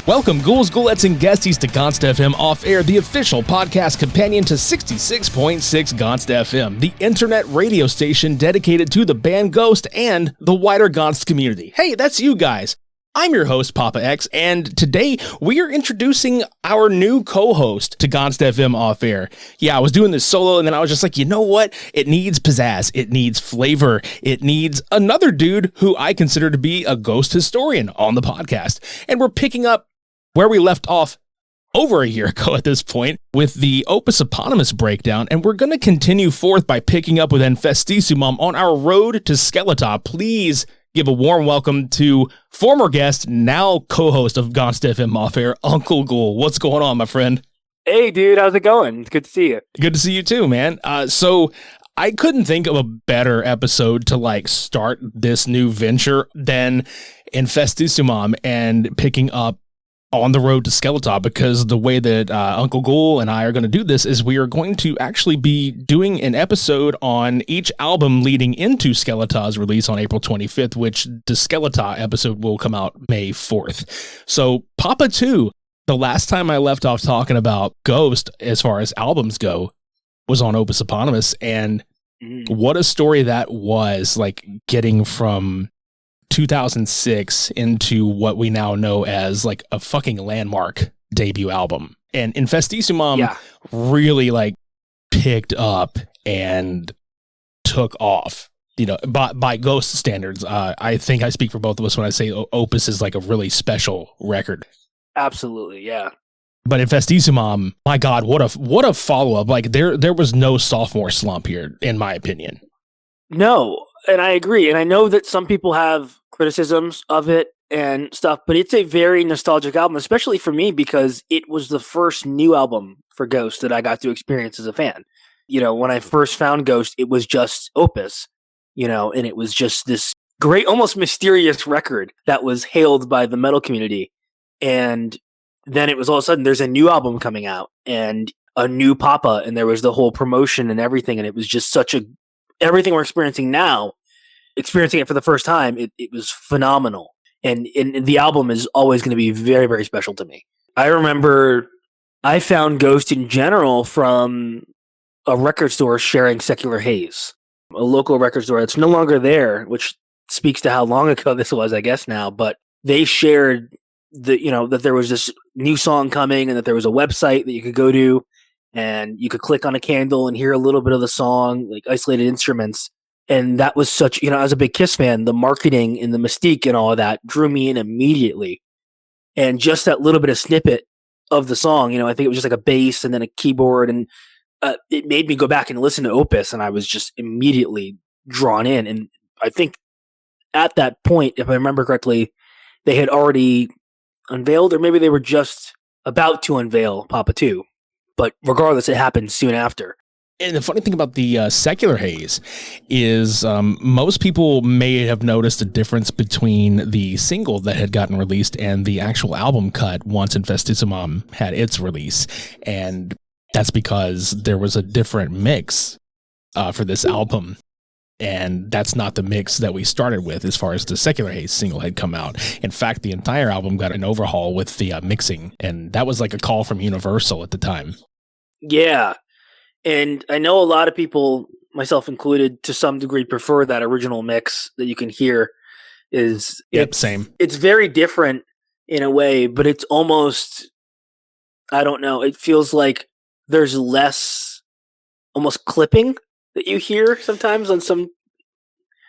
Welcome, ghouls, ghoulettes, and guesties to GonstFM Off Air, the official podcast companion to 66.6 GonstFM, the internet radio station dedicated to the band Ghost and the wider Gonst community. Hey, that's you guys. I'm your host, Papa X, and today we are introducing our new co-host to GonstFM Off Air. Yeah, I was doing this solo, and then I was just like, you know what? It needs pizzazz. It needs flavor. It needs another dude who I consider to be a ghost historian on the podcast. And we're picking up where we left off over a year ago at this point with the Opus Eponymous breakdown, and we're going to continue forth by picking up with Infestissumam on our road to Skeletá. Please give a warm welcome to former guest, now co-host of GonstFM Off Air, Uncle Ghoul. What's going on, my friend? Hey, dude, how's it going? It's good to see you. Good to see you too, man. So I couldn't think of a better episode to start this new venture than Infestissumam and picking up on the road to Skeletá, because the way that Uncle Ghoul and I are going to do this is we are going to actually be doing an episode on each album leading into Skeletá's release on April 25th, which the Skeletá episode will come out May 4th. So Papa 2, the last time I left off talking about Ghost as far as albums go was on Opus Eponymous, and what a story that was, like getting from 2006 into what we now know as like a fucking landmark debut album. And Infestissumam really picked up and took off, by Ghost standards. I think I speak for both of us when I say Opus is like a really special record. Absolutely, yeah. But Infestissumam, my God, what a follow-up. Like there was no sophomore slump here, in my opinion. No, and I agree. And I know that some people have criticisms of it and stuff, but it's a very nostalgic album, especially for me, because it was the first new album for Ghost that I got to experience as a fan. When I first found Ghost, it was just Opus, and it was just this great, almost mysterious record that was hailed by the metal community. And then it was all of a sudden, there's a new album coming out and a new Papa, and there was the whole promotion and everything. And it was just everything we're experiencing now, experiencing it for the first time, it was phenomenal. And the album is always going to be very, very special to me. I remember I found Ghost in general from a record store sharing Secular Haze, a local record store that's no longer there, which speaks to how long ago this was, I guess now. But they shared that there was this new song coming and that there was a website that you could go to and you could click on a candle and hear a little bit of the song, like isolated instruments. And that was such, I was a big Kiss fan. The marketing and the mystique and all of that drew me in immediately. And just that little bit of snippet of the song, I think it was just like a bass and then a keyboard. And it made me go back and listen to Opus. And I was just immediately drawn in. And I think at that point, if I remember correctly, they had already unveiled, or maybe they were just about to unveil Papa 2. But regardless, it happened soon after. And the funny thing about the Secular Haze is most people may have noticed a difference between the single that had gotten released and the actual album cut once Infestissumam had its release. And that's because there was a different mix for this album. And that's not the mix that we started with as far as the Secular Haze single had come out. In fact, the entire album got an overhaul with the mixing. And that was like a call from Universal at the time. Yeah. And I know a lot of people, myself included, to some degree prefer that original mix that you can hear. Same. It's very different in a way, but it's almost, I don't know, it feels like there's less almost clipping that you hear sometimes on some.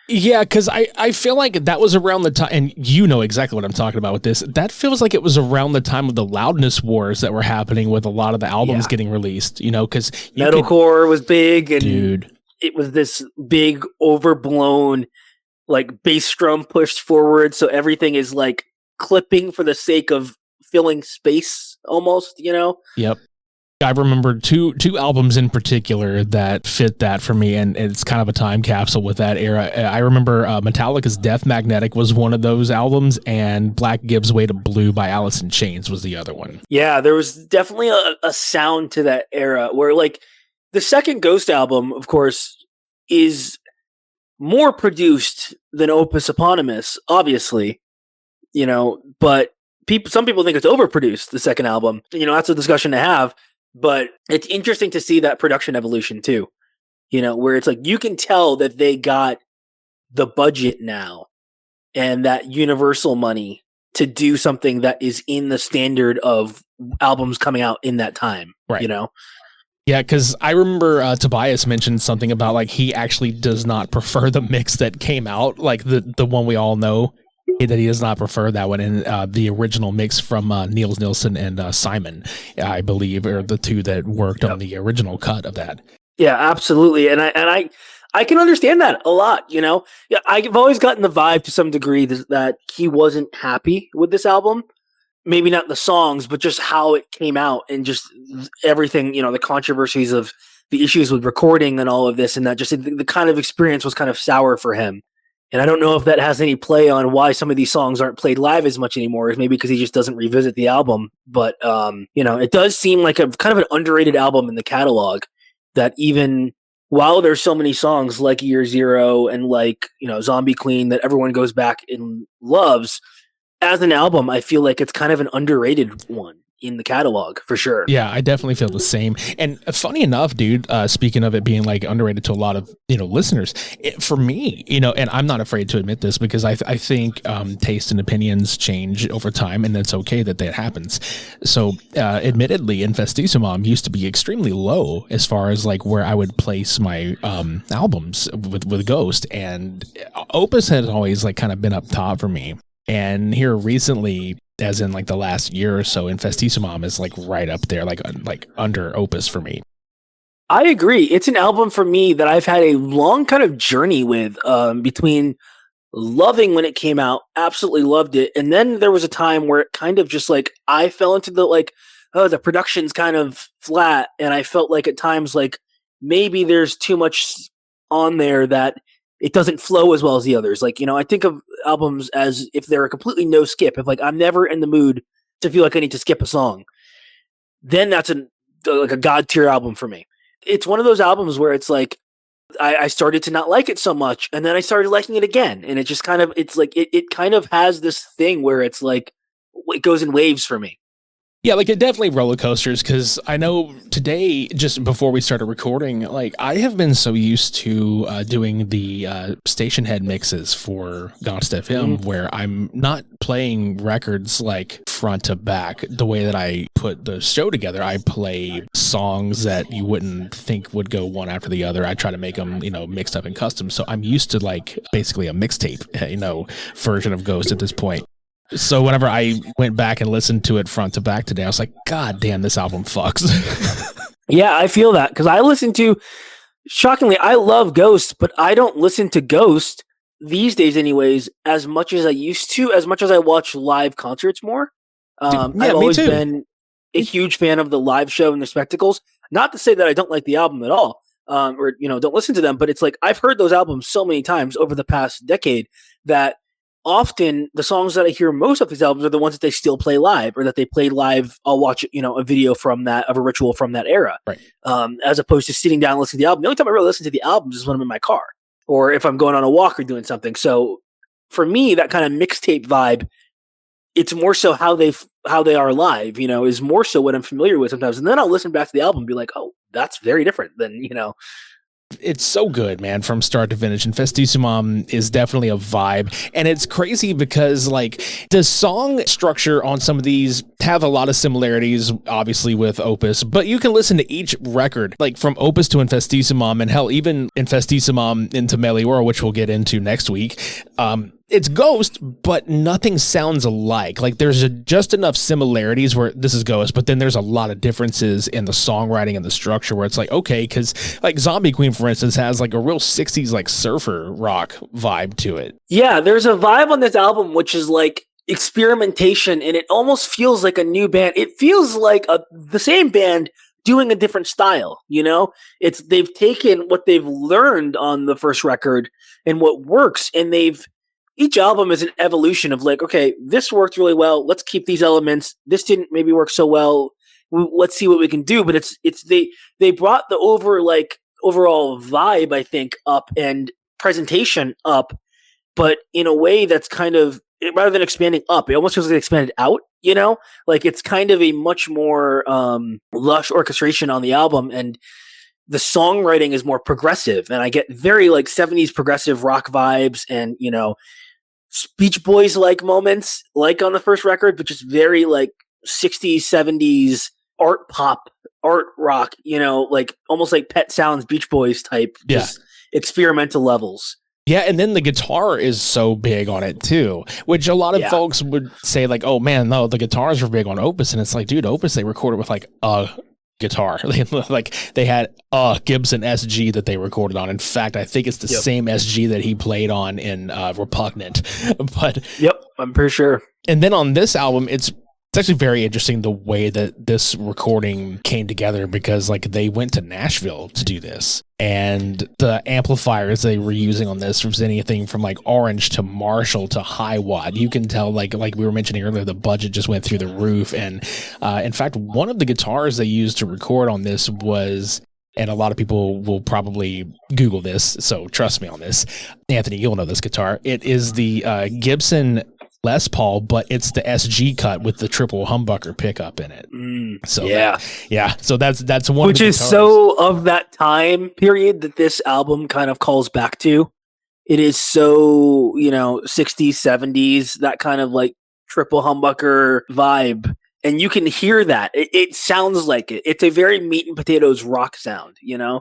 Yeah, because I feel like that was around the time, and you know exactly what I'm talking about with this. That feels like it was around the time of the loudness wars that were happening with a lot of the albums getting released, because metalcore was big, and dude, it was this big overblown bass drum pushed forward, so everything is clipping for the sake of filling space almost, Yep. I remember two albums in particular that fit that for me, and it's kind of a time capsule with that era. I remember Metallica's Death Magnetic was one of those albums, and Black Gives Way to Blue by Alice in Chains was the other one. Yeah, there was definitely a sound to that era where the second Ghost album, of course, is more produced than Opus Eponymous, obviously, but some people think it's overproduced, the second album. That's a discussion to have, but it's interesting to see that production evolution too. Where it's like you can tell that they got the budget now and that Universal money to do something that is in the standard of albums coming out in that time, right? Yeah, because I remember Tobias mentioned something about like he actually does not prefer the mix that came out, like the one we all know, that he does not prefer that one. And the original mix from Niels Nilsson and Simon, I believe, are the two that worked on the original cut of that. Yeah, absolutely. And I can understand that a lot, Yeah, I've always gotten the vibe to some degree that he wasn't happy with this album. Maybe not the songs, but just how it came out and just everything, the controversies of the issues with recording and all of this, and that just the kind of experience was kind of sour for him. And I don't know if that has any play on why some of these songs aren't played live as much anymore. Is maybe because he just doesn't revisit the album. But, it does seem like a kind of an underrated album in the catalog that even while there's so many songs like Year Zero and like, Zombie Queen that everyone goes back and loves, as an album, I feel like it's kind of an underrated one in the catalog for sure. Yeah, I definitely feel the same. And funny enough, dude, speaking of it being like underrated to a lot of, listeners, for me, and I'm not afraid to admit this because I think taste and opinions change over time, and it's okay that happens. So admittedly, Infestissumam used to be extremely low as far as like where I would place my albums with Ghost, and Opus has always like kind of been up top for me. And here recently, as in like the last year or so, Infestissumam is like right up there, like under Opus for me. I agree. It's an album for me that I've had a long kind of journey with, between loving when it came out, absolutely loved it, and then there was a time where it kind of just like I fell into the like, oh, the production's kind of flat, and I felt like at times like maybe there's too much on there that it doesn't flow as well as the others. Like, I think of albums as if they're a completely no skip. If like I'm never in the mood to feel like I need to skip a song, then that's like a god tier album for me. It's one of those albums where it's like I started to not like it so much, and then I started liking it again, and it just kind of it's like it kind of has this thing where it's like it goes in waves for me. Yeah, like it definitely roller coasters, because I know today, just before we started recording, like I have been so used to doing the station head mixes for GonstFM, where I'm not playing records like front to back the way that I put the show together. I play songs that you wouldn't think would go one after the other. I try to make them, mixed up and custom. So I'm used to like basically a mixtape, version of Ghost at this point. So whenever I went back and listened to it front to back today, I was like, God damn, this album fucks. Yeah, I feel that because shockingly, I love Ghost, but I don't listen to Ghost these days anyways, as much as I used to, as much as I watch live concerts more. I've always been a huge fan of the live show and the spectacles. Not to say that I don't like the album at all, or don't listen to them, but it's like I've heard those albums so many times over the past decade that often the songs that I hear most of these albums are the ones that they still play live, or that they played live. I'll watch a video from that, of a ritual from that era, right? As opposed to sitting down and listening to the album. The only time I really listen to the albums is when I'm in my car or if I'm going on a walk or doing something. So for me, that kind of mixtape vibe, it's more so how they are live, is more so what I'm familiar with sometimes. And then I'll listen back to the album and be like, oh, that's very different than. It's so good, man, from start to finish. Infestissumam is definitely a vibe. And it's crazy because, like, the song structure on some of these have a lot of similarities, obviously, with Opus. But you can listen to each record, like, from Opus to Infestissumam, and hell, even Infestissumam into Meliora, which we'll get into next week. It's Ghost, but nothing sounds alike. Like, there's just enough similarities where this is Ghost, but then there's a lot of differences in the songwriting and the structure where it's like, okay, because like Zombie Queen, for instance, has like a real 60s like surfer rock vibe to it. Yeah, there's a vibe on this album which is like experimentation, and it almost feels like a new band. It feels like the same band doing a different style, they've taken what they've learned on the first record and what works, and each album is an evolution of like, okay, this worked really well. Let's keep these elements. This didn't maybe work so well. Let's see what we can do. But they brought the overall vibe, I think, up, and presentation up, but in a way that's kind of rather than expanding up, it almost feels like it expanded out, you know? Like it's kind of a much more lush orchestration on the album, and the songwriting is more progressive, and I get very like 70s progressive rock vibes and, you know, Beach Boys like moments like on the first record, but just very like 60s, 70s art pop, art rock, you know, like almost like Pet Sounds Beach Boys type, just experimental levels. Yeah, and then the guitar is so big on it too, which a lot of folks would say like, oh man, no, the guitars are big on Opus, and it's like, dude, Opus, they recorded with like a guitar. Like they had a Gibson SG that they recorded on. In fact, I think it's the same SG that he played on in Repugnant. But I'm pretty sure. And then on this album, it's actually very interesting the way that this recording came together, because like they went to Nashville to do this, and the amplifiers they were using on this was anything from like Orange to Marshall to High Watt. You can tell, like we were mentioning earlier, the budget just went through the roof. And in fact, one of the guitars they used to record on this was, and a lot of people will probably Google this, so trust me on this, Anthony, you'll know this guitar. It is the Gibson Les Paul, but it's the SG cut with the triple humbucker pickup in it. So so that's one, which is so of that time period that this album kind of calls back to. It is so, you know, 60s, 70s, that kind of like triple humbucker vibe, and you can hear that. It sounds like it. It's a very meat and potatoes rock sound, you know.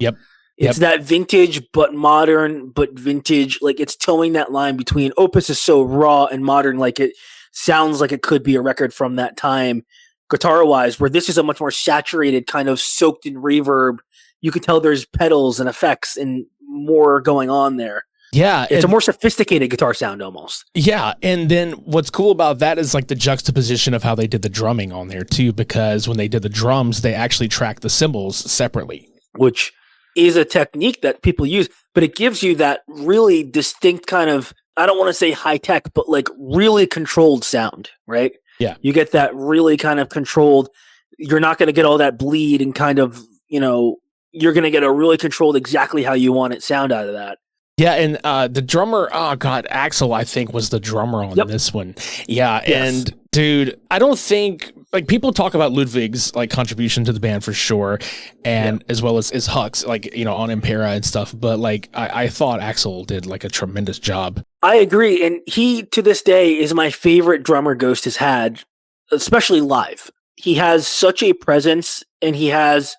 It's that vintage, but modern, but vintage. Like it's towing that line between Opus is so raw and modern. Like it sounds like it could be a record from that time, guitar wise, where this is a much more saturated, kind of soaked in reverb. You can tell there's pedals and effects and more going on there. Yeah. It's a more sophisticated guitar sound almost. Yeah. And then what's cool about that is like the juxtaposition of how they did the drumming on there too, because when they did the drums, they actually tracked the cymbals separately. Which is a technique that people use, but it gives you that really distinct kind of, I don't want to say high tech, but like really controlled sound, right? Yeah. You get that really kind of controlled, you're not going to get all that bleed and kind of, you know, you're going to get a really controlled exactly how you want it sound out of that. Yeah, and the drummer, Axel, I think, was the drummer on this one. Yeah, and dude, I don't think, like, people talk about Ludwig's like contribution to the band for sure, and as well as Huck's, like, you know, on Impera and stuff, but like I thought Axel did like a tremendous job. I agree, and he to this day is my favorite drummer Ghost has had, especially live. He has such a presence, and he has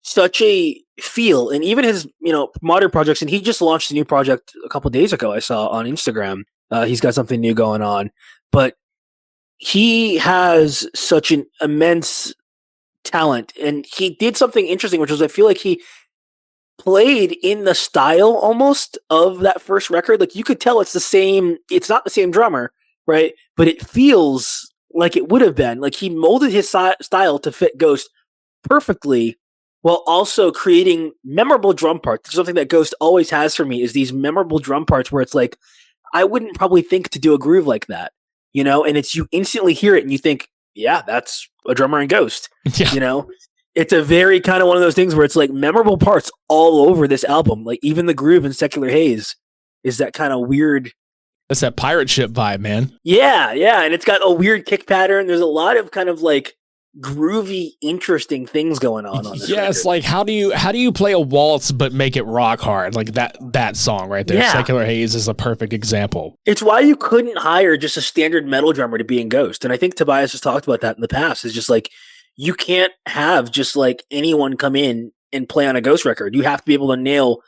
such a feel, and even his, you know, modern projects, and he just launched a new project a couple of days ago, I saw on Instagram. He's got something new going on, but he has such an immense talent, and he did something interesting, which was I feel like he played in the style almost of that first record. Like you could tell it's not the same drummer, right? But it feels like it would have been. Like he molded his style to fit Ghost perfectly, while also creating memorable drum parts. Something that Ghost always has for me is these memorable drum parts where it's like, I wouldn't probably think to do a groove like that, you know? And it's, you instantly hear it and you think, yeah, that's a drummer in Ghost, you know? It's a very kind of one of those things where it's like memorable parts all over this album. Like even the groove in Secular Haze is that kind of weird. That's that pirate ship vibe, man. Yeah. And it's got a weird kick pattern. There's a lot of kind of like groovy, interesting things going on this record. Like how do you play a waltz but make it rock hard? Like that song right there. Secular Haze is a perfect example. It's why you couldn't hire just a standard metal drummer to be in Ghost. And I think Tobias has talked about that in the past. It's just like you can't have just like anyone come in and play on a Ghost record. You have to be able to nail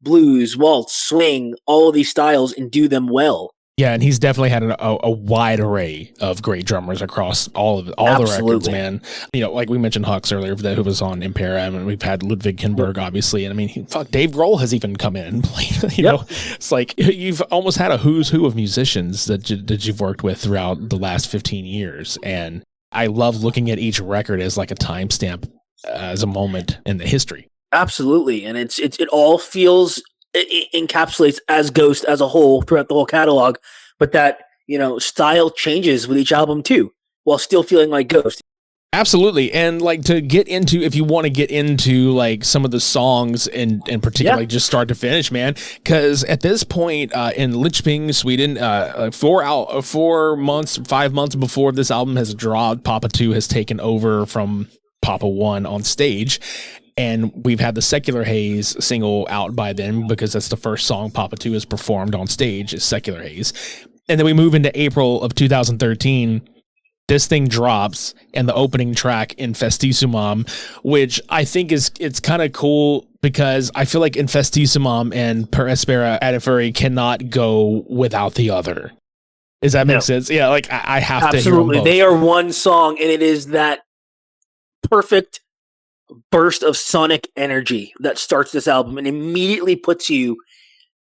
blues, waltz, swing, all of these styles and do them well. Yeah, and he's definitely had a wide array of great drummers across all the records, man. You know, like we mentioned Hux earlier, who was on Impera, and we've had Ludwig Kinberg, obviously, and I mean, Dave Grohl has even come in and played. You know, it's like you've almost had a who's who of musicians that you've worked with throughout the last 15 years, and I love looking at each record as like a timestamp, as a moment in the history. Absolutely, and it all feels. It encapsulates as Ghost as a whole throughout the whole catalog, but that, you know, style changes with each album too, while still feeling like Ghost. Absolutely. And like to get into, if you want to get into like some of the songs and particularly just start to finish, man, because at this point in Lidköping, Sweden, 5 months before this album has dropped, Papa 2 has taken over from Papa 1 on stage. And we've had the Secular Haze single out by then because that's the first song Papa 2 has performed on stage is Secular Haze. And then we move into April of 2013. This thing drops, and the opening track, Infestissumam, which I think it's kind of cool because I feel like Infestissumam and Per Aspera cannot go without the other. Does that make sense? Yeah, like I have to hear them both. They are one song, and it is that perfect burst of sonic energy that starts this album and immediately puts you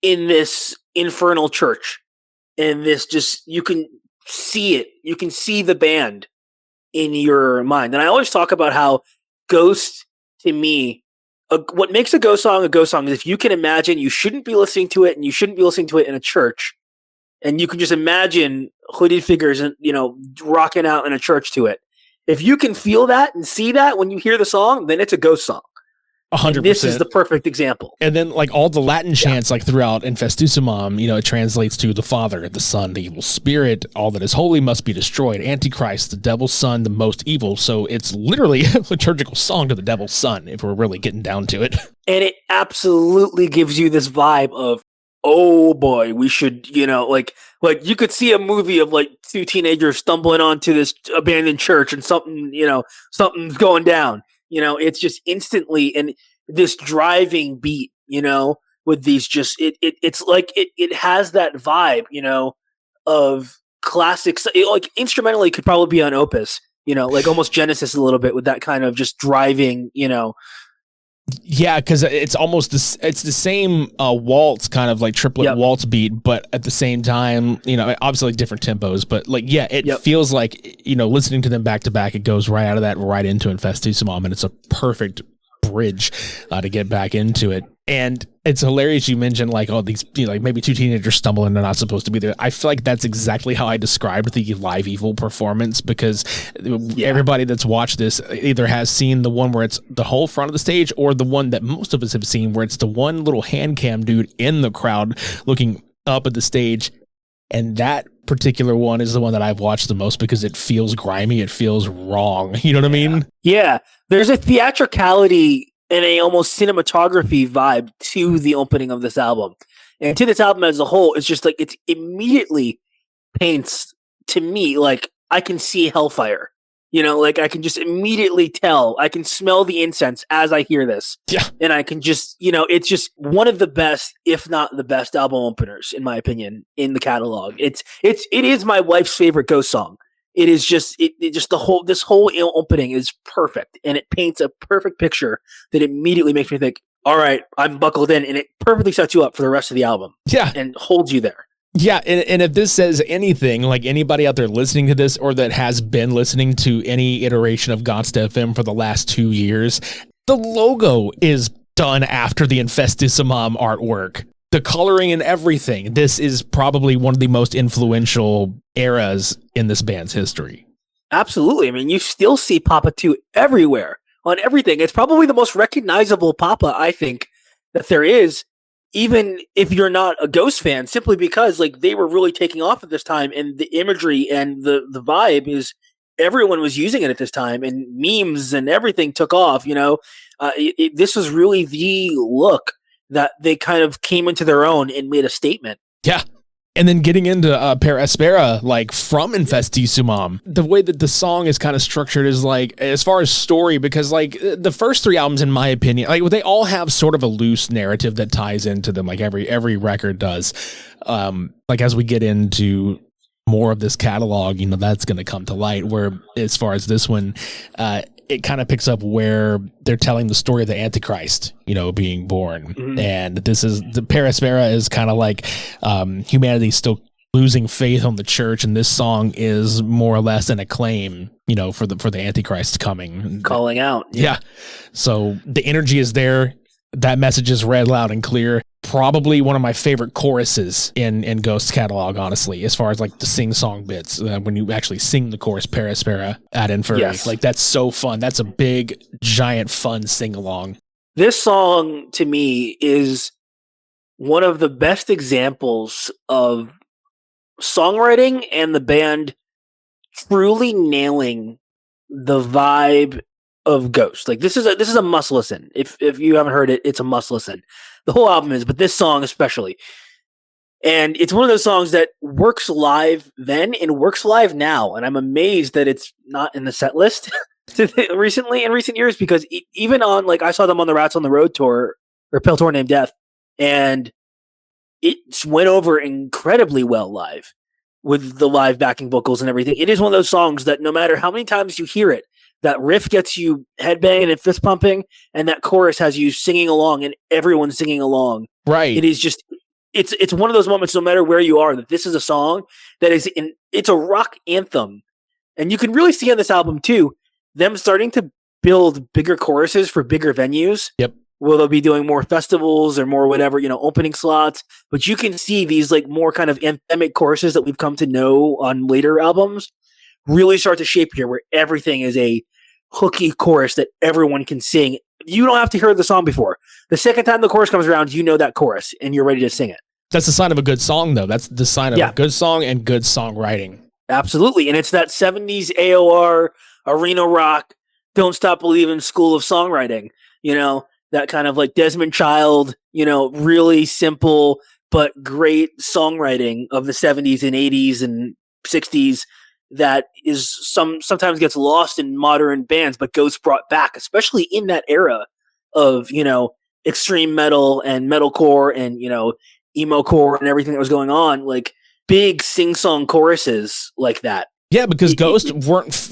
in this infernal church. And this just, you can see it. You can see the band in your mind. And I always talk about how Ghost, to me, what makes a Ghost song is if you can imagine you shouldn't be listening to it and you shouldn't be listening to it in a church. And you can just imagine hooded figures and, rocking out in a church to it. If you can feel that and see that when you hear the song, then it's a Ghost song. 100%. And this is the perfect example. And then like all the Latin chants like throughout Infestissumam, it translates to the Father, the Son, the evil spirit, all that is holy must be destroyed. Antichrist, the devil's son, the most evil. So it's literally a liturgical song to the devil's son if we're really getting down to it. And it absolutely gives you this vibe of, oh boy, we should, like you could see a movie of like two teenagers stumbling onto this abandoned church and something's going down. It's just instantly, and this driving beat, with these just, it's like, it has that vibe, of classics. Like instrumentally could probably be on Opus, like almost Genesis a little bit with that kind of just driving, Yeah, because it's almost it's the same waltz, kind of like triplet waltz beat, but at the same time, obviously like different tempos, but like, it feels like, listening to them back to back, it goes right out of that right into Infestissumam, and it's a perfect bridge to get back into it. And it's hilarious you mentioned like, oh, these, like maybe two teenagers stumble and they're not supposed to be there. I feel like that's exactly how I described the Live Evil performance, because everybody that's watched this either has seen the one where it's the whole front of the stage, or the one that most of us have seen where it's the one little hand cam dude in the crowd looking up at the stage. And that particular one is the one that I've watched the most because it feels grimy. It feels wrong. You know what I mean? Yeah. There's a theatricality and a almost cinematography vibe to the opening of this album. And to this album as a whole, it's just like, it immediately paints to me like I can see hellfire. Like I can just immediately tell. I can smell the incense as I hear this. Yeah. And I can just, it's just one of the best, if not the best album openers, in my opinion, in the catalog. It is my wife's favorite Ghost song. It is just, this whole opening is perfect. And it paints a perfect picture that immediately makes me think, all right, I'm buckled in. And it perfectly sets you up for the rest of the album. Yeah. And holds you there. Yeah, and if this says anything, like anybody out there listening to this or that has been listening to any iteration of GonstFM for the last 2 years, the logo is done after the Infestissumam artwork. The coloring and everything. This is probably one of the most influential eras in this band's history. Absolutely. I mean, you still see Papa 2 everywhere on everything. It's probably the most recognizable Papa, I think, that there is. Even if you're not a Ghost fan, simply because like they were really taking off at this time, and the imagery and the vibe is everyone was using it at this time, and memes and everything took off. This was really the look that they kind of came into their own and made a statement. Yeah. And then getting into Per Aspera, like from Infestissumam, the way that the song is kind of structured is like, as far as story, because like the first three albums, in my opinion, like they all have sort of a loose narrative that ties into them, like every record does. Like as we get into more of this catalog, that's going to come to light, where as far as this one, it kind of picks up where they're telling the story of the Antichrist, being born. Mm-hmm. And this is the Per Aspera is kind of like humanity still losing faith on the church, and this song is more or less an acclaim, for the Antichrist coming, calling out. Yeah. So the energy is there. That message is read loud and clear. probably one of my favorite choruses in Ghost's catalog, honestly, as far as like the sing-song bits, when you actually sing the chorus Per Aspera ad inferi. Yes. Like, that's so fun. That's a big, giant, fun sing-along. This song, to me, is one of the best examples of songwriting and the band truly nailing the vibe of Ghost. Like, this is a must listen. If you haven't heard it, it's a must listen. The whole album is, but this song especially. And it's one of those songs that works live then and works live now. And I'm amazed that it's not in the set list in recent years, because even on, like, I saw them on the Rats on the Road tour, or Pale Tour Named Death, and it went over incredibly well live with the live backing vocals and everything. It is one of those songs that no matter how many times you hear it, that riff gets you headbanging and fist pumping, and that chorus has you singing along and everyone's singing along. Right. It is just, it's one of those moments, no matter where you are, that this is a song that it's a rock anthem. And you can really see on this album too, them starting to build bigger choruses for bigger venues. Yep. Where they'll be doing more festivals or more whatever, opening slots. But you can see these like more kind of anthemic choruses that we've come to know on later albums really start to shape here, where everything is a hooky chorus that everyone can sing. You don't have to hear the song before. The second time the chorus comes around, you know that chorus and you're ready to sing it. That's the sign of a good song, though. That's the sign of a good song and good songwriting. Absolutely. And it's that 70s AOR, arena rock, Don't Stop Believing school of songwriting, that kind of like Desmond Child, really simple but great songwriting of the 70s and 80s and 60s that is sometimes gets lost in modern bands, but Ghost brought back, especially in that era of, extreme metal and metalcore and, emo-core and everything that was going on, like big sing-song choruses like that. Yeah, because Ghost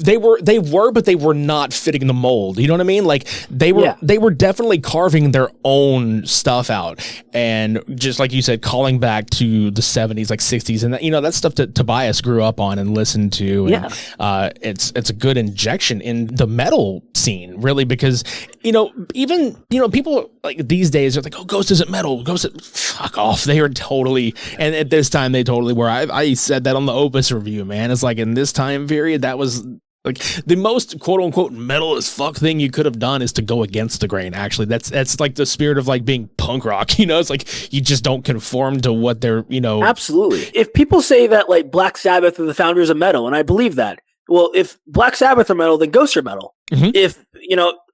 they were, but they were not fitting the mold. You know what I mean? Like they were definitely carving their own stuff out, and just like you said, calling back to the 70s, like 60s, and that stuff that Tobias grew up on and listened to. And, it's a good injection in the metal scene, really, because even people like these days are like, oh, Ghost isn't metal. Fuck off. They are totally, and at this time they totally were. I said that on the Opus review, man. It's like in this time period, that was like the most quote unquote metal as fuck thing you could have done is to go against the grain. Actually, that's like the spirit of like being punk rock. It's like you just don't conform to what they're. Absolutely. If people say that like Black Sabbath are the founders of metal, and I believe that. Well, if Black Sabbath are metal, then Ghost are metal. Mm-hmm. If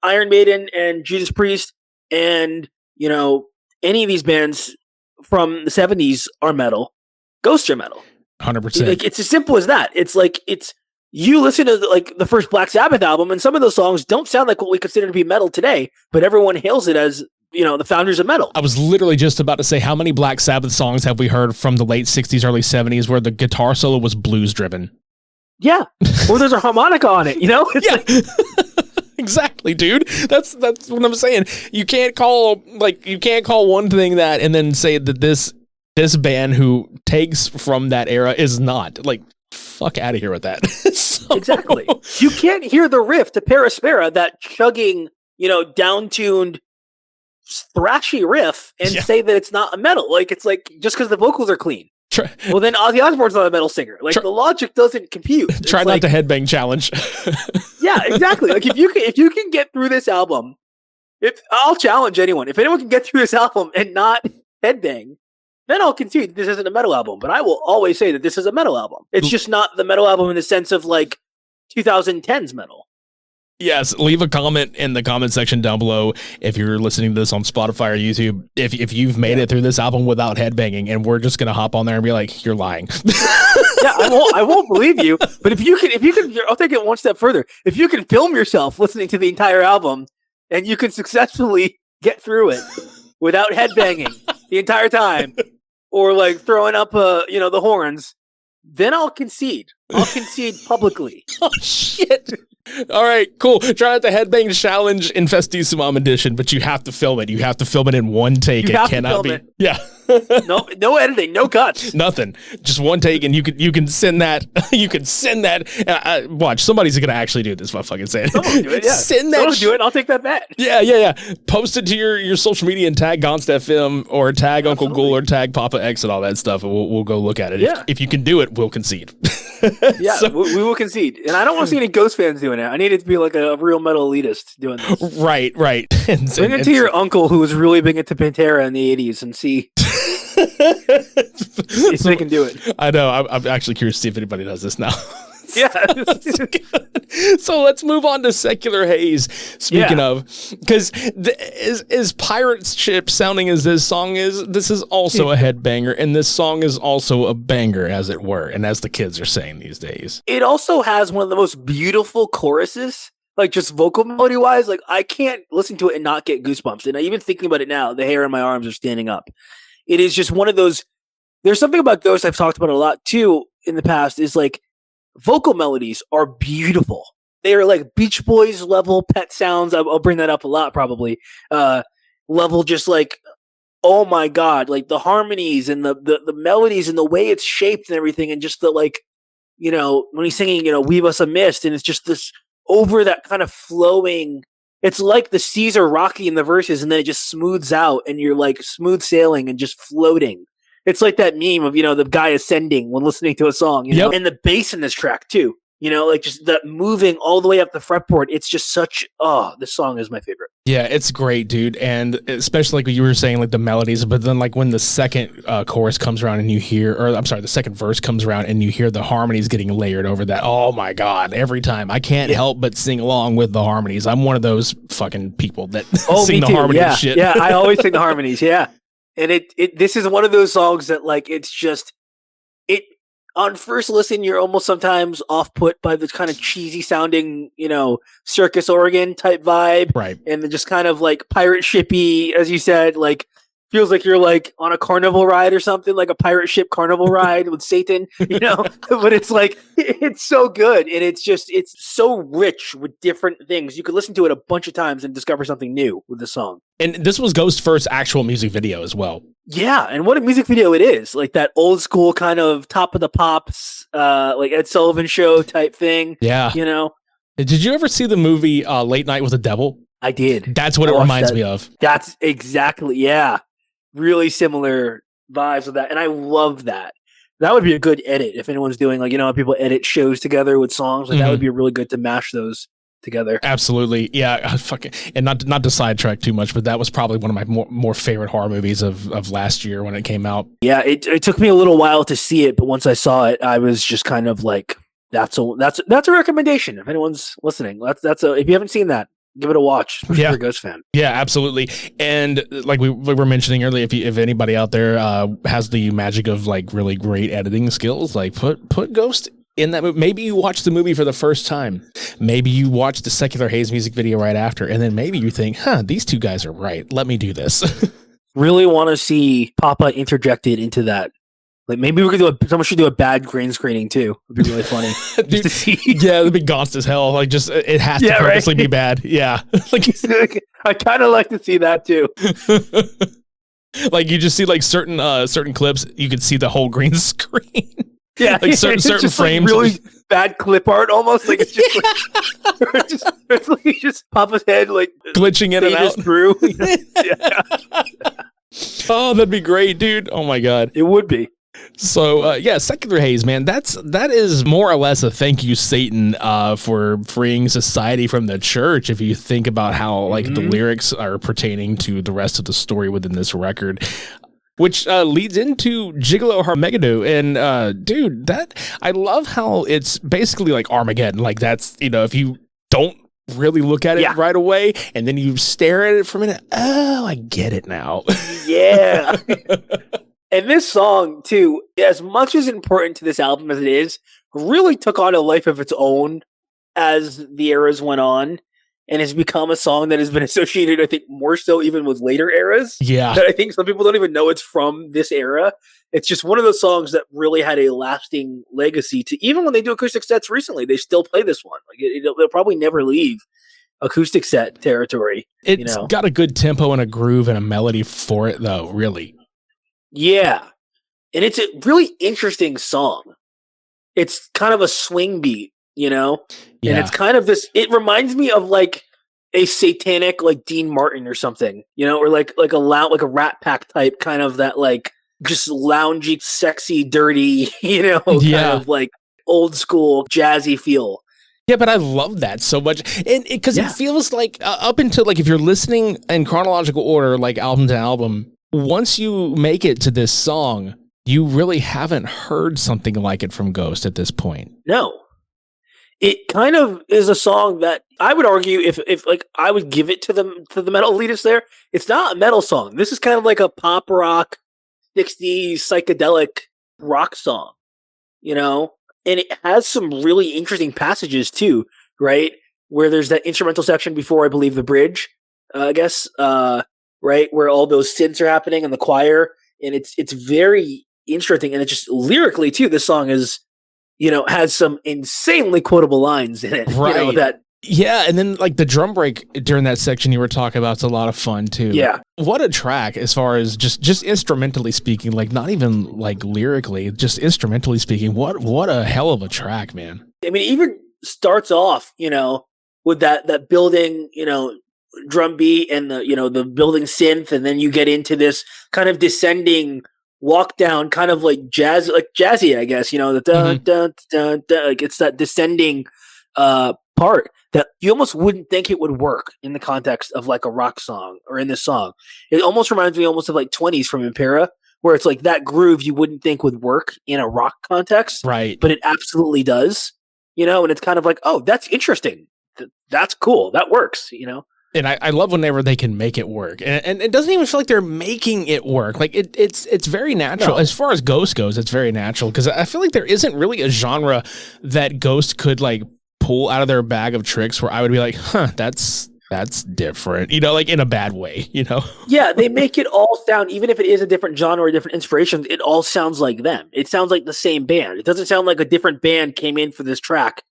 Iron Maiden and Judas Priest and any of these bands from the 70s are metal, Ghost are metal. 100%. Like, it's as simple as that. It's like you listen to the first Black Sabbath album, and some of those songs don't sound like what we consider to be metal today, but everyone hails it as the founders of metal. I was literally just about to say, how many Black Sabbath songs have we heard from the late 60s, early 70s where the guitar solo was blues driven? Yeah, or there's a harmonica on it. Exactly, dude. That's what I'm saying. You can't call one thing that and then say that this band who takes from that era is not. Like, fuck out of here with that. Exactly. You can't hear the riff to Per Aspera, that chugging, down-tuned, thrashy riff, and say that it's not a metal. Like, it's like just because the vocals are clean. Well, then Ozzy Osbourne's not a metal singer. Like, the logic doesn't compute. Try not to headbang challenge. Yeah, exactly. Like, if you can get through this album, I'll challenge anyone. If anyone can get through this album and not headbang, then I'll concede this isn't a metal album. But I will always say that this is a metal album. It's just not the metal album in the sense of like 2010s metal. Yes, leave a comment in the comment section down below if you're listening to this on Spotify or YouTube. If you've made it through this album without headbanging, and we're just gonna hop on there and be like, "You're lying." Yeah, I won't believe you. But if you can, I'll take it one step further. If you can film yourself listening to the entire album, and you can successfully get through it without headbanging the entire time, or like throwing up, the horns, then I'll concede. I'll concede publicly. Oh shit. All right, cool. Try out the headbang challenge Infestissumam edition, but you have to film it. You have to film it in one take. You have to film it. Yeah. No editing, no cuts. Nothing. Just one take, and you can send that. You can send that. Watch, somebody's gonna actually do this. If I fucking say it. Someone will do it. Yeah. Send that. Someone will do it. I'll take that bet. Yeah. Post it to your social media and tag GonstFM or tag Uncle Ghoul or tag Papa X and all that stuff, and we'll go look at it. Yeah. If you can do it, we'll concede. Yeah, so, we will concede. And I don't want to see any Ghost fans doing it. I need it to be like a real metal elitist doing this. Right. Bring it to your uncle who was really big into Pantera in the 80s and see if they can do it. I know. I'm actually curious to see if anybody does this now. Yeah. So let's move on to Secular Haze. Speaking of, because as pirate ship sounding as this song is, this is also a headbanger, and this song is also a banger, as it were, and as the kids are saying these days. It also has one of the most beautiful choruses, like just vocal melody wise. Like I can't listen to it and not get goosebumps. And even thinking about it now, the hair in my arms are standing up. It is just one of those. There's something about Ghost I've talked about a lot too in the past. Is like vocal melodies are beautiful. They are like Beach Boys level pet sounds. I'll bring that up a lot probably. Level just like, oh my God, like the harmonies and the melodies and the way it's shaped and everything. And just the like, when he's singing, Weave Us a Mist, and it's just this over that kind of flowing. It's like the seas are rocky in the verses and then it just smooths out and you're like smooth sailing and just floating. It's like that meme of, the guy ascending when listening to a song, Yep. And the bass in this track too, like just that moving all the way up the fretboard. It's just this song is my favorite. Yeah, it's great, dude. And especially like you were saying, like the melodies, but then like when the second chorus comes around and the second verse comes around and you hear the harmonies getting layered over that. Oh my God. Every time I can't help but sing along with the harmonies. I'm one of those fucking people that sing the harmony shit. Yeah. I always sing the harmonies. Yeah. And this is one of those songs that like, it's just, on first listen, you're almost sometimes off put by this kind of cheesy sounding, Circus Oregon type vibe. Right. And then just kind of like pirate shippy, as you said, like feels like you're like on a carnival ride or something, like a pirate ship carnival ride with Satan, but it's like, it's so good. And it's so rich with different things. You could listen to it a bunch of times and discover something new with the song. And this was Ghost's first actual music video as well. Yeah, and what a music video it is. Like that old school kind of Top of the Pops, like Ed Sullivan Show type thing. Yeah. Did you ever see the movie Late Night with the Devil? I did. That's what it reminds me of. That's exactly, yeah. Really similar vibes with that. And I love that. That would be a good edit if anyone's doing like, how people edit shows together with songs. Like that would be really good to mash those together. Absolutely. Yeah. And not to sidetrack too much, but that was probably one of my more favorite horror movies of last year when it came out. Yeah. It took me a little while to see it, but once I saw it, I was just kind of like, that's a recommendation. If anyone's listening, if you haven't seen that, give it a watch, especially if you're a Ghost fan. Yeah, absolutely. And like we were mentioning earlier, if anybody out there has the magic of like really great editing skills, like put Ghost in that movie. Maybe you watch the movie for the first time. Maybe you watch the Secular Haze music video right after, and then maybe you think, these two guys are right. Let me do this. Really want to see Papa interjected into that. Like maybe we could someone should do a bad green screening too. It'd be really funny. Dude, to see. Yeah, it'd be Gonst as hell. Like just it has to purposely be bad. Yeah. Like I kind of like to see that too. Like you just see like certain clips, you could see the whole green screen. Yeah, like certain frames, like really bad clip art, almost like it's just like, it's like just Papa's head like glitching in and out through. Yeah. Oh, that'd be great, dude. Oh my God, it would be. So Secular Haze, man, that is more or less a thank you, Satan, for freeing society from the church. If you think about how like the lyrics are pertaining to the rest of the story within this record, which leads into Jiggalo Har Megiddo. And dude, that I love how it's basically like Armageddon. Like that's if you don't really look at it right away, and then you stare at it for a minute. Oh, I get it now. Yeah. And this song, too, as much as important to this album as it is, really took on a life of its own as the eras went on. and has become a song that has been associated, I think, more so even with later eras. Yeah. That I think some people don't even know it's from this era. It's just one of those songs that really had a lasting legacy to, even when they do acoustic sets recently, they still play this one. Like it'll probably never leave acoustic set territory. It's got a good tempo and a groove and a melody for it, though, really. Yeah. And it's a really interesting song. It's kind of a swing beat, Yeah. And it's kind of this, it reminds me of like a satanic, like Dean Martin or something, or like a Rat Pack type kind of that, like, just loungy, sexy, dirty, kind of like old school jazzy feel. Yeah, but I love that so much. And because it feels like up until, like, if you're listening in chronological order, like album to album, once you make it to this song, you really haven't heard something like it from Ghost at this point. No. It kind of is a song that I would argue if like I would give it to the metal elitists there, it's not a metal song. This is kind of like a pop rock 60s psychedelic rock song, and it has some really interesting passages too, right? Where there's that instrumental section before, I believe, the bridge, I guess, right? Where all those synths are happening in the choir, and it's very interesting, and it just lyrically too, this song is, has some insanely quotable lines in it, right? Yeah, and then like the drum break during that section you were talking about is a lot of fun too. Yeah. What a track as far as just instrumentally speaking, like not even like lyrically, just instrumentally speaking. What a hell of a track, man. I mean, it even starts off, with that building, drum beat and the building synth, and then you get into this kind of descending walk down, kind of like jazzy, I guess, the dun, dun, dun, dun, like it's that descending part that you almost wouldn't think it would work in the context of like a rock song or in this song. It almost reminds me almost of like 20s from Impera, where it's like that groove you wouldn't think would work in a rock context. Right. But it absolutely does, and it's kind of like, oh, that's interesting. That's cool. That works, And I love whenever they can make it work. And it doesn't even feel like they're making it work. Like it's very natural. No. As far as Ghost goes, it's very natural because I feel like there isn't really a genre that Ghost could like pull out of their bag of tricks where I would be like, that's different, like in a bad way, Yeah, they make it all sound, even if it is a different genre or different inspirations, it all sounds like them. It sounds like the same band. It doesn't sound like a different band came in for this track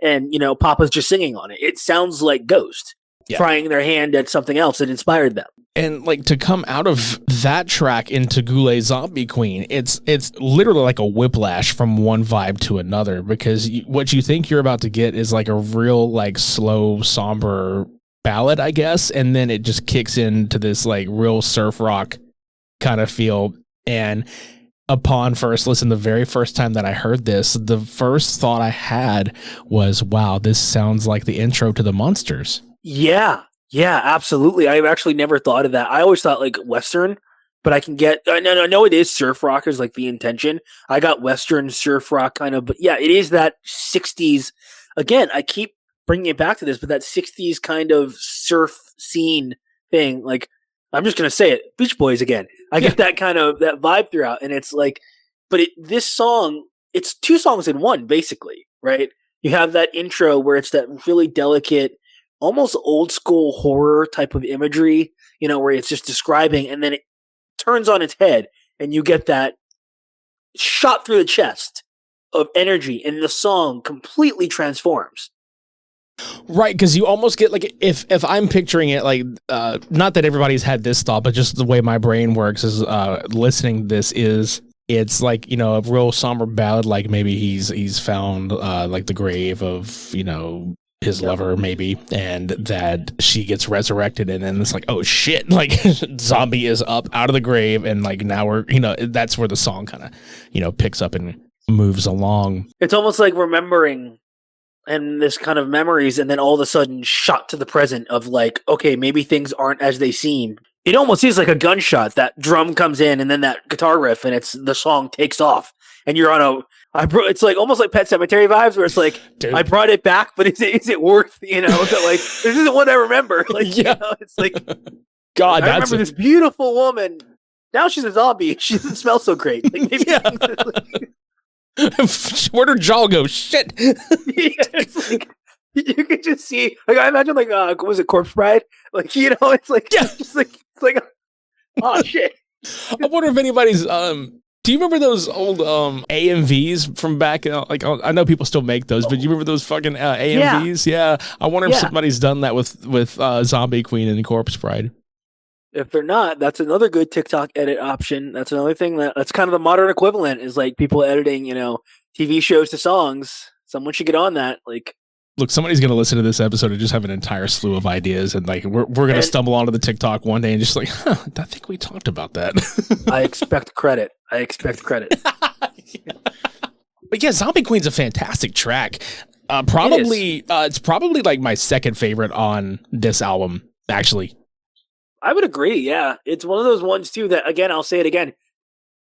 and, Papa's just singing on it. It sounds like Ghost. Yeah. Trying their hand at something else that inspired them. And like to come out of that track into Ghuleh Zombie Queen, it's literally like a whiplash from one vibe to another, because what you think you're about to get is like a real like slow, somber ballad, I guess, and then it just kicks into this like real surf rock kind of feel. And upon first listen, the very first time that I heard this, the first thought I had was, wow, this sounds like the intro to the Monsters. Yeah, absolutely. I've actually never thought of that. I always thought like Western, but I can get, I know it is surf rock is like the intention. I got Western surf rock kind of, but yeah, it is that 60s. Again, I keep bringing it back to this, but that 60s kind of surf scene thing, like, I'm just going to say it, Beach Boys again. I get that kind of, that vibe throughout, and it's like, but this song, it's two songs in one, basically, right? You have that intro where it's that really delicate, almost old school horror type of imagery, where it's just describing, and then it turns on its head and you get that shot through the chest of energy, and the song completely transforms. Right, because you almost get like, if I'm picturing it like, not that everybody's had this thought, but just the way my brain works is listening to this is, it's like, a real somber ballad, like maybe he's found like the grave of, his lover maybe, and that she gets resurrected, and then it's like, oh shit, like zombie is up out of the grave, and like now we're, that's where the song kind of, picks up and moves along. It's almost like remembering and this kind of memories, and then all of a sudden shot to the present of like, okay, maybe things aren't as they seem. It almost is like a gunshot. That drum comes in, and then that guitar riff, and the song takes off, and you're on it's like almost like Pet Sematary vibes, where it's like, dude, I brought it back, but is it worth, that like, this isn't what I remember. Like, yeah. It's like, God, I remember this beautiful woman. Now she's a zombie. She doesn't smell so great. Like, maybe where'd her jaw go? Shit. Yeah, it's like, You could just see, like, I imagine, like, was it Corpse Bride? Like, it's like, it's like, oh shit. I wonder if anybody's, do you remember those old AMVs from back? Like, I know people still make those, but do you remember those fucking AMVs? Yeah. I wonder if somebody's done that with Zombie Queen and Corpse Bride. If they're not, that's another good TikTok edit option. That's another thing that's kind of the modern equivalent is like people editing, TV shows to songs. Someone should get on that. Like, look, somebody's going to listen to this episode and just have an entire slew of ideas. And like, we're going to stumble onto the TikTok one day and just like, I think we talked about that. I expect credit. But yeah, Zombie Queen's a fantastic track. It's probably like my second favorite on this album, actually. I would agree. Yeah. It's one of those ones too that, again, I'll say it again.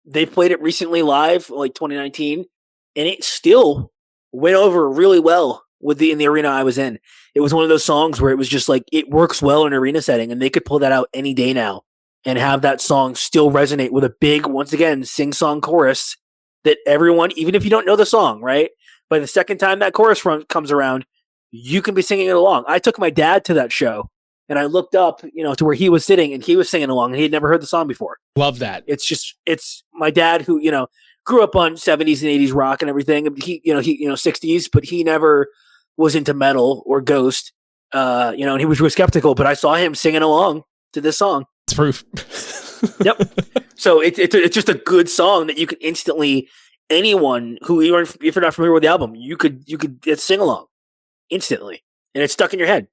They played it recently live, like 2019, and it still went over really well in the arena I was in. It was one of those songs where it was just like, it works well in an arena setting, and they could pull that out any day now and have that song still resonate with a big, once again, sing-song chorus that everyone, even if you don't know the song, right? By the second time that chorus comes around, you can be singing it along. I took my dad to that show, and I looked up, to where he was sitting, and he was singing along, and he had never heard the song before. Love that. It's my dad who, grew up on 70s and 80s rock and everything. He 60s, but he never was into metal or Ghost, and he was really skeptical, but I saw him singing along to this song. It's proof. Yep. So it's just a good song that you can instantly, anyone who, if you're not familiar with the album, you could sing along instantly, and it's stuck in your head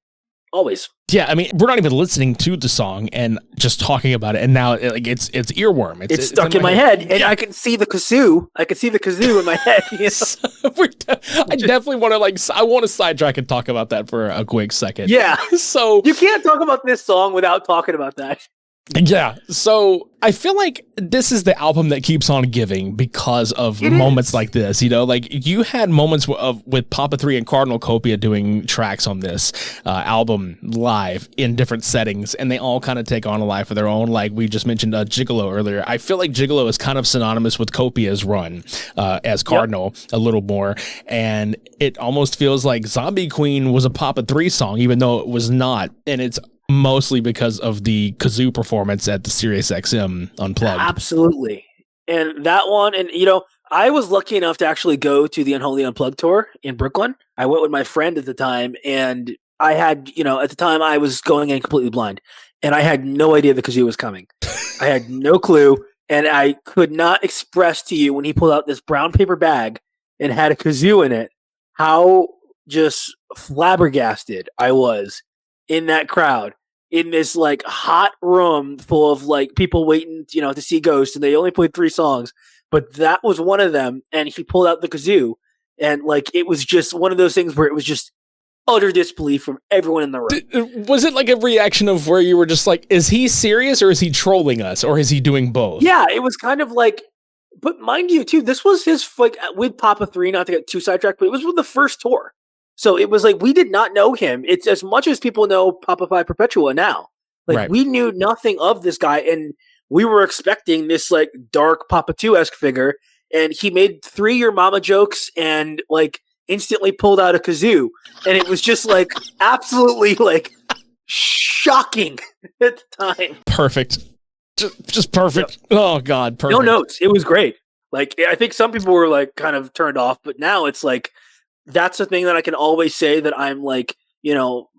always. Yeah, I mean, we're not even listening to the song and just talking about it, and now it's earworm. It's stuck in my head, and I can see the kazoo. I can see the kazoo in my head. I definitely want to I want to sidetrack and talk about that for a quick second. Yeah. So you can't talk about this song without talking about that. Yeah, so I feel like this is the album that keeps on giving because of moments like this. Like you had moments with Papa 3 and Cardinal Copia doing tracks on this album live in different settings, and they all kind of take on a life of their own. Like we just mentioned Jiggalo earlier. I feel like Jiggalo is kind of synonymous with Copia's run as Cardinal a little more, and it almost feels like Zombie Queen was a Papa 3 song, even though it was not, and it's mostly because of the kazoo performance at the Sirius XM Unplugged. Absolutely. And that one, and I was lucky enough to actually go to the Unholy Unplugged tour in Brooklyn. I went with my friend at the time, and I had, at the time I was going in completely blind, and I had no idea the kazoo was coming. I had no clue, and I could not express to you when he pulled out this brown paper bag and had a kazoo in it, how just flabbergasted I was in that crowd, in this like hot room full of like people waiting, to see Ghost, and they only played 3 songs, but that was one of them. And he pulled out the kazoo, and like, it was just one of those things where it was just utter disbelief from everyone in the room. Was it like a reaction of where you were just like, is he serious or is he trolling us or is he doing both? Yeah, it was kind of like, but mind you too, this was his, like, with Papa 3, not to get too sidetracked, but it was with the first tour. So it was like, we did not know him. It's as much as people know Papa 5 Perpetua now. Like, right. We knew nothing of this guy, and we were expecting this like dark Papa 2-esque figure, and he made 3 Your Mama jokes and like instantly pulled out a kazoo. And it was just like absolutely like shocking at the time. Perfect. Just perfect. Yep. Oh God, perfect. No notes. It was great. Like, I think some people were like kind of turned off, but now it's like, that's the thing that I can always say that I'm like,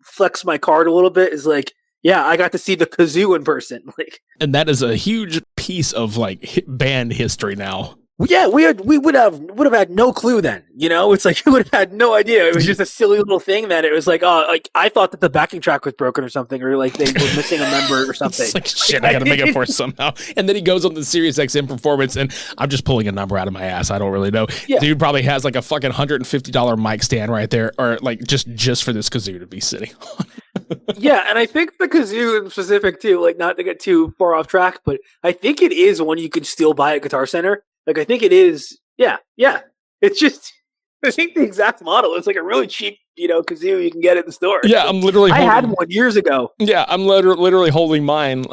flex my card a little bit, is like, yeah, I got to see the kazoo in person. Like, and that is a huge piece of like band history now. Yeah, we would have had no clue then. It's like, we would have had no idea. It was just a silly little thing that it was like, oh, like I thought that the backing track was broken or something, or like they were missing a member or something. It's like, shit, I got to make it for it somehow. And then he goes on the Sirius XM performance, and I'm just pulling a number out of my ass. I don't really know. Yeah. Dude probably has like a fucking $150 mic stand right there, or like just for this kazoo to be sitting on. Yeah, and I think the kazoo in specific too, like not to get too far off track, but I think it is one you can still buy at Guitar Center. Like, I think it is. Yeah. It's just, I think the exact model. It's like a really cheap, kazoo you can get at the store. Yeah, I'm literally. I had one years ago. Yeah, I'm literally holding mine.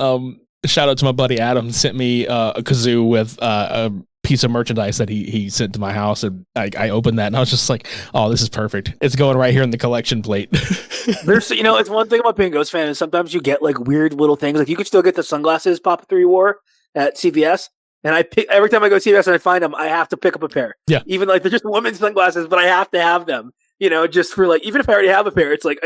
Shout out to my buddy Adam. Sent me a kazoo with a piece of merchandise that he sent to my house, and I opened that and I was just like, oh, this is perfect. It's going right here in the collection plate. There's, it's one thing about being a Ghost fan is sometimes you get like weird little things. Like you could still get the sunglasses Papa 3 wore at CVS. And every time I go to CVS and I find them, I have to pick up a pair. Yeah. Even like they're just women's sunglasses, but I have to have them, just for like, even if I already have a pair, it's like,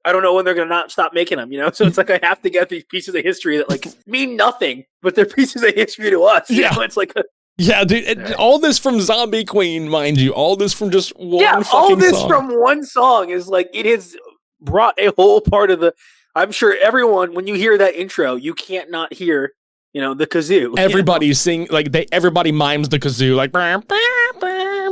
I don't know when they're going to not stop making them, So it's like, I have to get these pieces of history that like mean nothing, but they're pieces of history to us. It's like, yeah, dude. All this from Zombie Queen, mind you. All this from just one fucking all this song. from one song is like, it has brought a whole part of I'm sure everyone, when you hear that intro, you can't not hear the kazoo. Everybody sing everybody mimes the kazoo like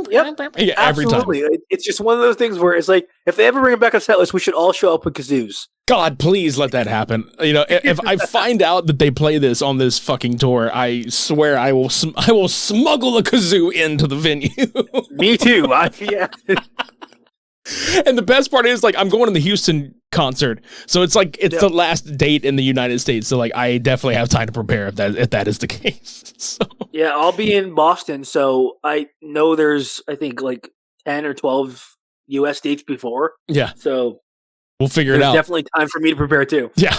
yep. Every time. It's just one of those things where it's like if they ever bring it back on set list, we should all show up with kazoos. God, please let that happen. If I find out that they play this on this fucking tour, I swear I will smuggle a kazoo into the venue. Me too. Yeah. And the best part is I'm going to the Houston concert, so it's the last date in the United States. So I definitely have time to prepare if that is the case. So. Yeah, I'll be in Boston, so I know there's 10 or 12 US dates before. Yeah, so we'll figure it out. Definitely time for me to prepare too. Yeah.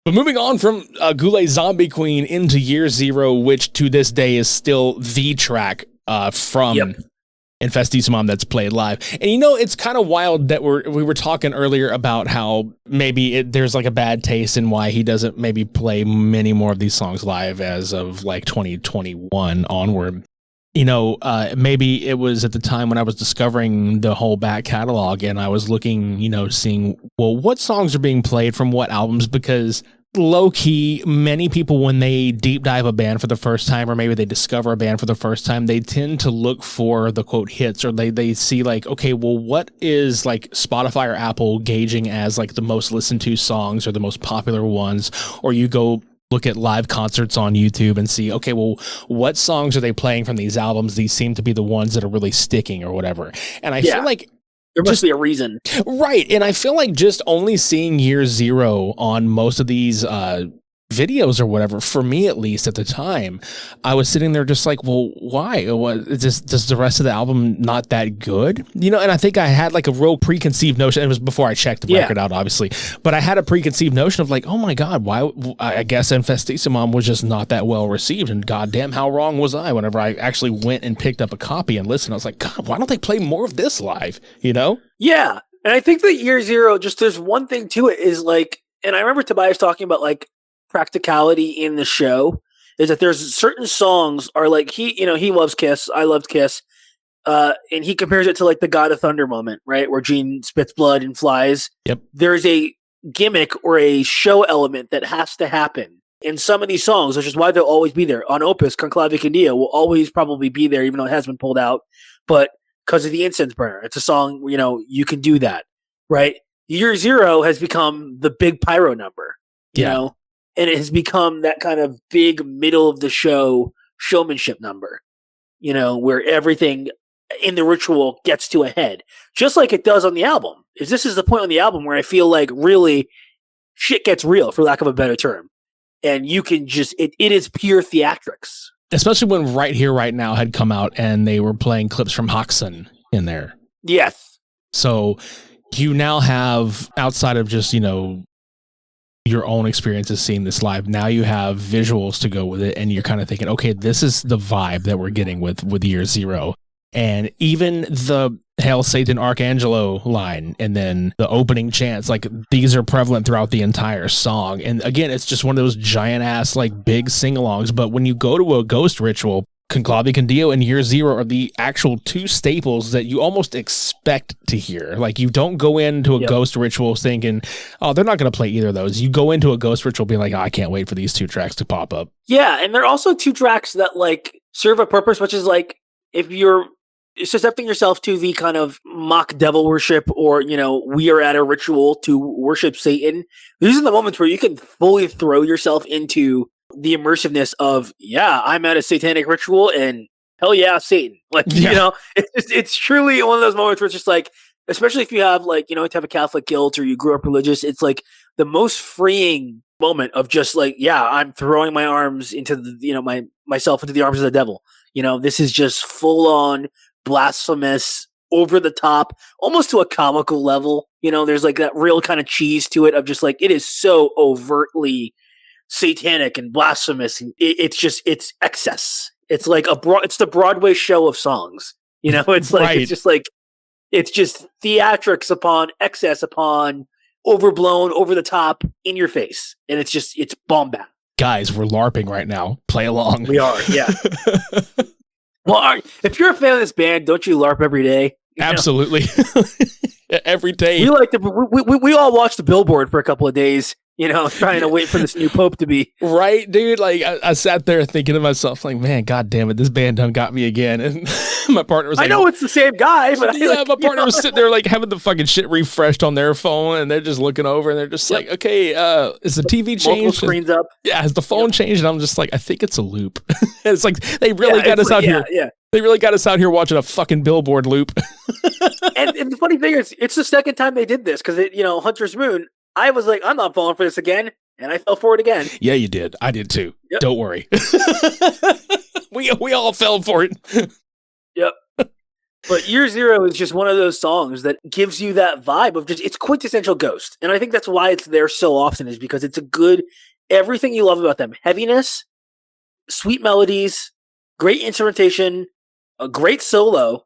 But moving on from Ghuleh Zombie Queen into Year Zero, which to this day is still the track from Infestissumam that's played live. And it's kind of wild that we were talking earlier about how maybe there's a bad taste in why he doesn't maybe play many more of these songs live as of 2021 onward. Maybe it was at the time when I was discovering the whole back catalog and I was looking, seeing, well, what songs are being played from what albums, because low key, many people, when they deep dive a band for the first time, or maybe they discover a band for the first time, they tend to look for the quote hits, or they see okay, well, what is Spotify or Apple gauging as the most listened to songs or the most popular ones, or you go look at live concerts on YouTube and see, okay, well, what songs are they playing from these albums? These seem to be the ones that are really sticking or whatever. And I feel there must be a reason. Right. And I feel just only seeing Year Zero on most of these videos or whatever, for me at least at the time, I was sitting there just well, why? Does the rest of the album not that good? And I think I had a real preconceived notion. It was before I checked the record out, obviously, but I had a preconceived notion of oh my God, why? I guess Infestissumam was just not that well received, and goddamn, how wrong was I whenever I actually went and picked up a copy and listened. I was like, God, why don't they play more of this live? Yeah. And I think that Year Zero, just there's one thing to it is and I remember Tobias talking about practicality in the show is that there's certain songs are he loves Kiss, I loved Kiss, and he compares it to the God of Thunder moment, right, where Gene spits blood and flies. Yep. There's a gimmick or a show element that has to happen in some of these songs, which is why they'll always be there. On Opus, Conclave Candia will always probably be there, even though it has been pulled out, but because of the incense burner, it's a song you can do that, right? Year Zero has become the big pyro number, you know. And it has become that kind of big middle of the show showmanship number, where everything in the ritual gets to a head, just like it does on the album. This is the point on the album where I feel really shit gets real, for lack of a better term. And you can just, it is pure theatrics. Especially when Right Here, Right Now had come out and they were playing clips from Hoxton in there. Yes. So you now have, outside of just, your own experiences seeing this live, now you have visuals to go with it, and you're kind of thinking, okay, this is the vibe that we're getting with Year Zero. And even the Hail Satan Archangelo line and then the opening chants, these are prevalent throughout the entire song. And again, it's just one of those giant ass big sing-alongs. But when you go to a ghost ritual, Conclave Candio and Year Zero are the actual two staples that you almost expect to hear. You don't go into a ghost ritual thinking, oh, they're not going to play either of those. You go into a ghost ritual being I can't wait for these two tracks to pop up. Yeah, and they're also two tracks that serve a purpose, which is if you're suscepting yourself to the kind of mock devil worship, or we are at a ritual to worship Satan, these are the moments where you can fully throw yourself into the immersiveness of, I'm at a satanic ritual and hell yeah, Satan. It's truly one of those moments where it's just especially if you have to have a Catholic guilt or you grew up religious, it's the most freeing moment of just I'm throwing my arms into the, my myself into the arms of the devil. This is just full on blasphemous, over the top, almost to a comical level. There's like that real kind of cheese to it of just like, it is so overtly satanic and blasphemous. And it's excess. It's like it's the Broadway show of songs. It's like, right. It's just theatrics upon excess upon overblown, over the top, in your face. And it's bombast. Guys, we're LARPing right now. Play along. We are, yeah. Well, if you're a fan of this band, don't you LARP every day? Absolutely. Every day. We all watched the billboard for a couple of days, trying to wait for this new pope to be. Right, dude. Like, I sat there thinking to myself, like, man, God damn it, this band done got me again. And my partner was like, I know it's the same guy, but my partner was sitting there, like, having the fucking shit refreshed on their phone, and they're just looking over, and they're just like, okay, is the TV changed? Multiple screens up. Yeah, has the phone changed? And I'm just like, I think it's a loop. It's like, they really got us out here. Yeah. They really got us out here watching a fucking billboard loop. and the funny thing is, it's the second time they did this, because, Hunter's Moon, I was like, I'm not falling for this again, and I fell for it again. Yeah, you did. I did too. Yep. Don't worry. we all fell for it. Yep. But Year Zero is just one of those songs that gives you that vibe of it's quintessential Ghost. And I think that's why it's there so often, is because it's everything you love about them. Heaviness, sweet melodies, great instrumentation, a great solo,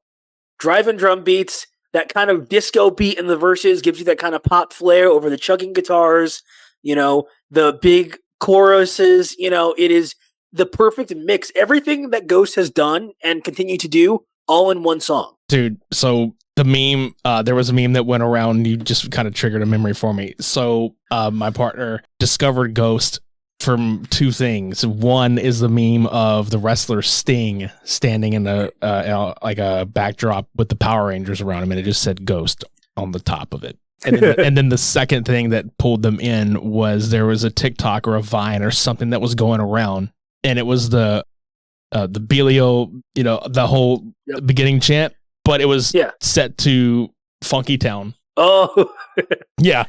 driving drum beats, that kind of disco beat in the verses gives you that kind of pop flair over the chugging guitars, the big choruses, it is the perfect mix. Everything that Ghost has done and continue to do all in one song. Dude, so the meme, there was a meme that went around, you just kind of triggered a memory for me. So my partner discovered Ghost from two things. One is the meme of the wrestler Sting standing in like a backdrop with the Power Rangers around him, and it just said Ghost on the top of it. And then the second thing that pulled them in was there was a TikTok or a Vine or something that was going around, and it was the Belio, the whole beginning chant, but it was set to Funky Town. Oh, yeah.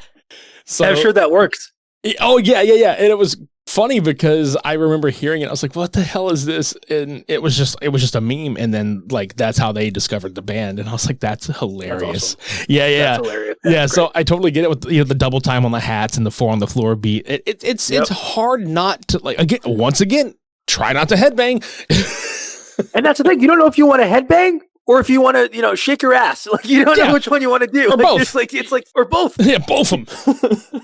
So I'm sure that works. Oh yeah. And it was funny because I remember hearing it. I was like, "What the hell is this?" And it was just a meme. And then like that's how they discovered the band. And I was like, "That's hilarious." That's awesome. Yeah. That's hilarious. That's great. So I totally get it with the double time on the hats and the 4 on the floor beat. It's hard not to once again try not to headbang. And that's the thing. You don't know if you want to headbang or if you want to shake your ass. Like you don't know which one you want to do. Or both. It's like or both. Yeah, both of them.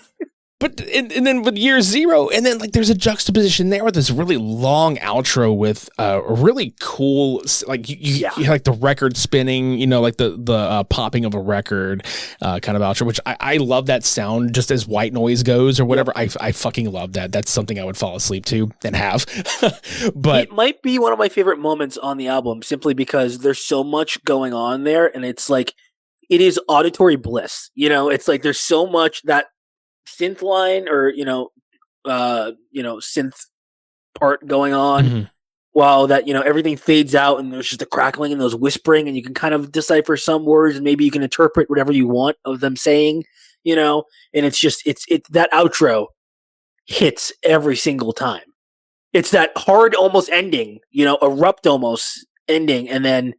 But and then with Year Zero, and then like there's a juxtaposition there with this really long outro with a really cool like you like the record spinning, like the popping of a record kind of outro, which I love that sound just as white noise goes or whatever. Yep. I fucking love that. That's something I would fall asleep to and have. But it might be one of my favorite moments on the album simply because there's so much going on there, and it's like it is auditory bliss. It's like there's so much that synth line or synth part going on while that everything fades out and there's just the crackling and those whispering, and you can kind of decipher some words and maybe you can interpret whatever you want of them saying, and it's just it's that outro hits every single time. It's that hard almost ending, abrupt almost ending, and then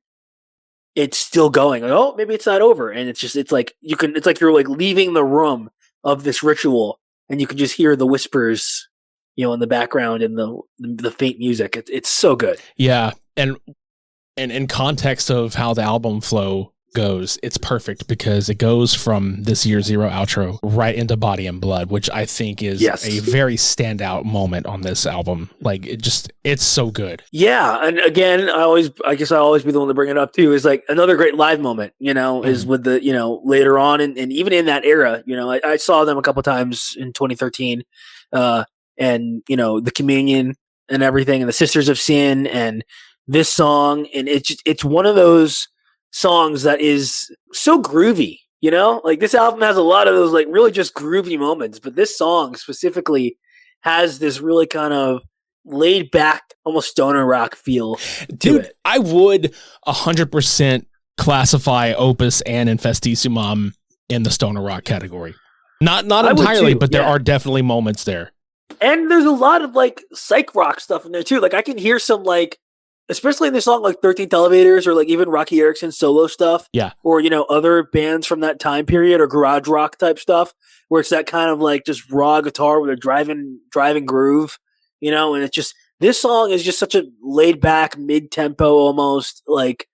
it's still going. Like, oh, maybe it's not over, and it's like you're like leaving the room of this ritual, and you can just hear the whispers, in the background and the faint music. It's so good. Yeah, and in context of how the album flow goes, it's perfect because it goes from this Year Zero outro right into Body and Blood, which I think is a very standout moment on this album. Like it's so good. Yeah, and again, I guess I always be the one to bring it up too. Is like another great live moment, is with the later on and even in that era, I saw them a couple times in 2013, and the Communion and everything, and the Sisters of Sin and this song, and it's one of those songs that is so groovy, like this album has a lot of those like really just groovy moments, but this song specifically has this really kind of laid back, almost stoner rock feel to it. I would 100% classify Opus and Infestissumam in the stoner rock category. Not entirely, but there are definitely moments there. And there's a lot of like psych rock stuff in there too. Like I can hear some like, especially in the song like 13th Elevators or like even Rocky Erickson's solo stuff. Yeah. Or, other bands from that time period or garage rock type stuff where it's that kind of like just raw guitar with a driving groove, and it's just, this song is just such a laid back, mid tempo, almost like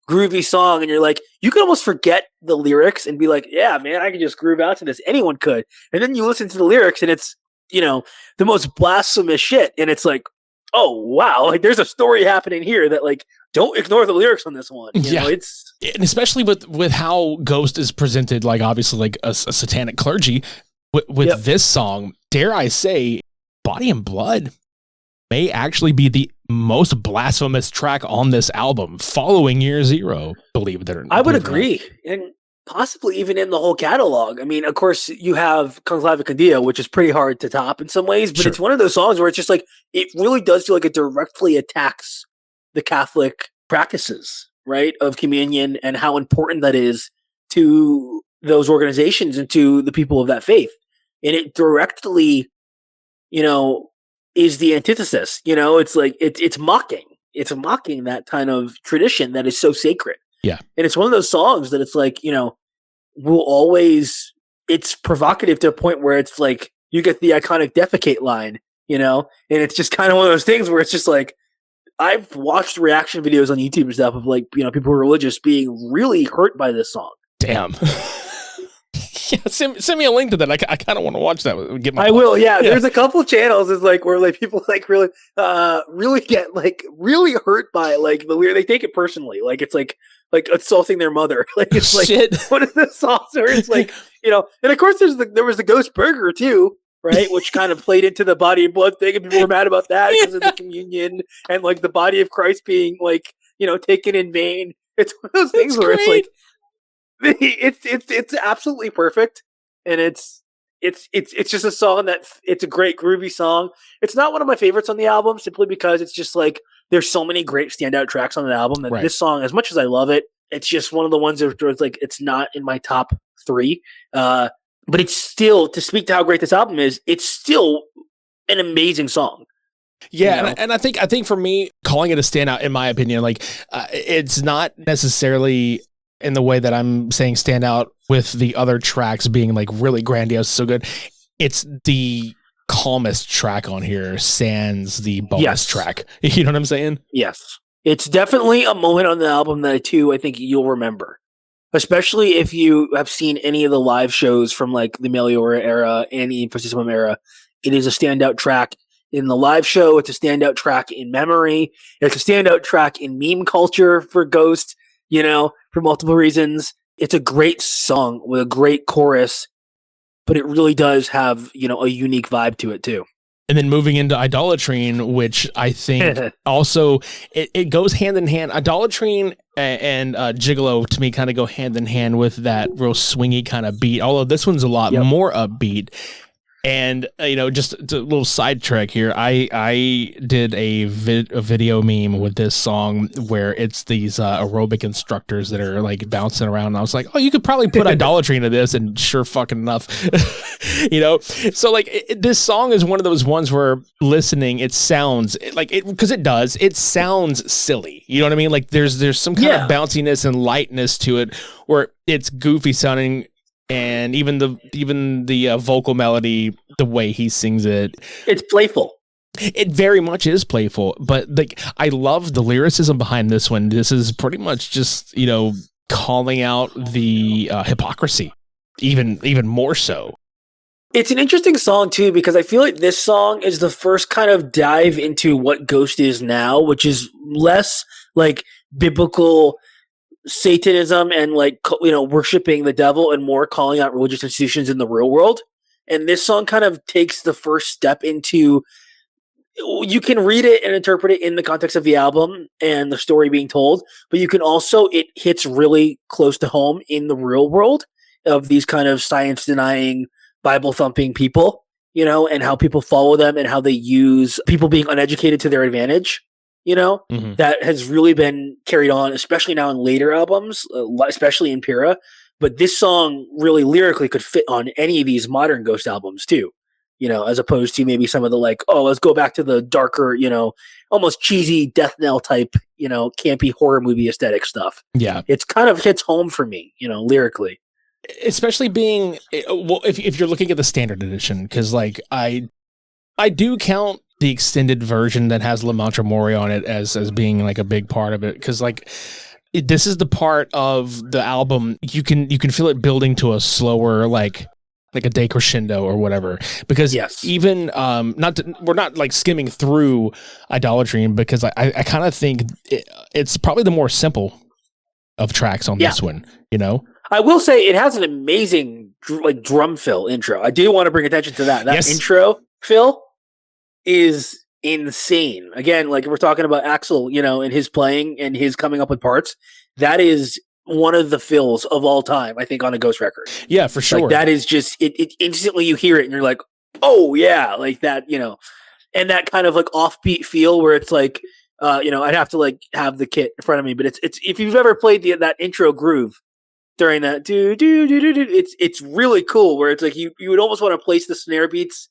groovy song. And you're like, you could almost forget the lyrics and be like, yeah, man, I can just groove out to this. Anyone could. And then you listen to the lyrics and it's, the most blasphemous shit. And it's like, oh wow, like there's a story happening here that like don't ignore the lyrics on this one. It's and especially with how Ghost is presented, like obviously like a satanic clergy with this song. Dare I say, Body and Blood may actually be the most blasphemous track on this album, following Year Zero. Believe it or not, I would agree, and possibly even in the whole catalog. I mean, of course, you have Conclave Candia, which is pretty hard to top in some ways, but It's one of those songs where it's just like, it really does feel like it directly attacks the Catholic practices, right, of communion and how important that is to those organizations and to the people of that faith. And it directly, is the antithesis. It's like, it's mocking. It's mocking that kind of tradition that is so sacred. Yeah. And it's one of those songs that it's like, will always, it's provocative to a point where it's like, you get the iconic defecate line, and it's just kind of one of those things where it's just like, I've watched reaction videos on YouTube and stuff of like, people who are religious being really hurt by this song. Damn. Yeah, send me a link to that. I kind of want to watch that. I will. Yeah, there's a couple channels is like where like people like really get like really hurt by like the weird. They take it personally. Like it's like assaulting their mother. Like it's like Shit. One of the songs where it's like and of course there was the Ghost Burger too, right? Which kind of played into the Body and Blood thing, and people were mad about that because of the communion and like the body of Christ being like taken in vain. It's one of those things where it's like. It's absolutely perfect, and it's just a song that it's a great groovy song. It's not one of my favorites on the album simply because it's just like there's so many great standout tracks on the album that This song, as much as I love it, it's just one of the ones that it's like it's not in my top 3. But it's still, to speak to how great this album is, it's still an amazing song. Yeah, and I think for me, calling it a standout, in my opinion, like it's not necessarily in the way that I'm saying stand out with the other tracks being like really grandiose, so good. It's the calmest track on here, sans the bonus track. You know what I'm saying? Yes. It's definitely a moment on the album that I think you'll remember. Especially if you have seen any of the live shows from like the Meliora era and the Infestissumam era. It is a standout track in the live show. It's a standout track in memory. It's a standout track in meme culture for Ghost, for multiple reasons. It's a great song with a great chorus, but it really does have, a unique vibe to it too. And then moving into Idolatrine, which I think also, it goes hand in hand. Idolatrine and Jiggalo, to me, kind of go hand in hand with that real swingy kind of beat, although this one's a lot more upbeat. And, just a little sidetrack here. I did a video meme with this song where it's these aerobic instructors that are like bouncing around. And I was like, oh, you could probably put Idolatry into this, and sure fucking enough, So like this song is one of those ones where listening, it sounds like it, because it does. It sounds silly. You know what I mean? Like there's some kind of bounciness and lightness to it where it's goofy sounding. And even the vocal melody, the way he sings it, it's playful. It very much is playful, but like I love the lyricism behind this one. This is pretty much just calling out the hypocrisy, even more so. It's an interesting song too because I feel like this song is the first kind of dive into what Ghost is now, which is less like biblical Satanism and like worshiping the devil, and more calling out religious institutions in the real world. And this song kind of takes the first step into, you can read it and interpret it in the context of the album and the story being told, but you can also, it hits really close to home in the real world of these kind of science denying, Bible thumping people, and how people follow them and how they use people being uneducated to their advantage. That has really been carried on, especially now in later albums, especially in Pura. But this song really lyrically could fit on any of these modern Ghost albums too. as opposed to maybe some of the like, oh, let's go back to the darker, almost cheesy death knell type, campy horror movie aesthetic stuff. Yeah. It's kind of hits home for me, lyrically. Especially being, well, if you're looking at the standard edition, because like I do count the extended version that has La Mancha Mori on it as being like a big part of it, because like this is the part of the album you can feel it building to a slower like a decrescendo or whatever, because even we're not like skimming through Idolatrine, because I kind of think it's probably the more simple of tracks on this one, I will say it has an amazing like drum fill intro. I do want to bring attention to that. That intro fill is insane. Again, like we're talking about Axl, and his playing and his coming up with parts. That is one of the fills of all time, I think, on a Ghost record. Yeah, for sure. Like that is just it instantly you hear it and you're like, oh yeah, like that, and that kind of like offbeat feel where it's like, I'd have to like have the kit in front of me, but it's if you've ever played that intro groove during that do do do do do, it's really cool. Where it's like you would almost want to place the snare beats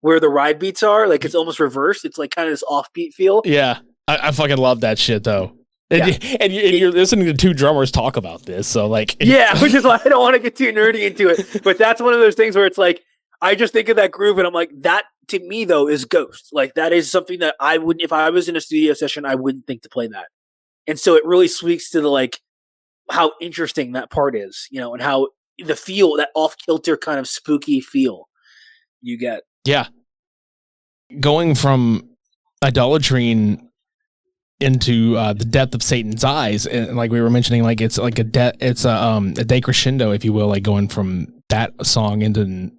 where the ride beats are, like it's almost reversed. It's like kind of this offbeat feel. Yeah, I fucking love that shit though. And you're listening to two drummers talk about this, so like which is why I don't want to get too nerdy into it. But that's one of those things where it's like I just think of that groove and I'm like, that to me though is Ghost. Like that is something that I wouldn't, if I was in a studio session, I wouldn't think to play that. And so it really speaks to the like how interesting that part is, and how the feel, that off kilter kind of spooky feel you get. Yeah. Going from Idolatrine into the depth of Satan's eyes, and like we were mentioning, like it's like a decrescendo, if you will, like going from that song into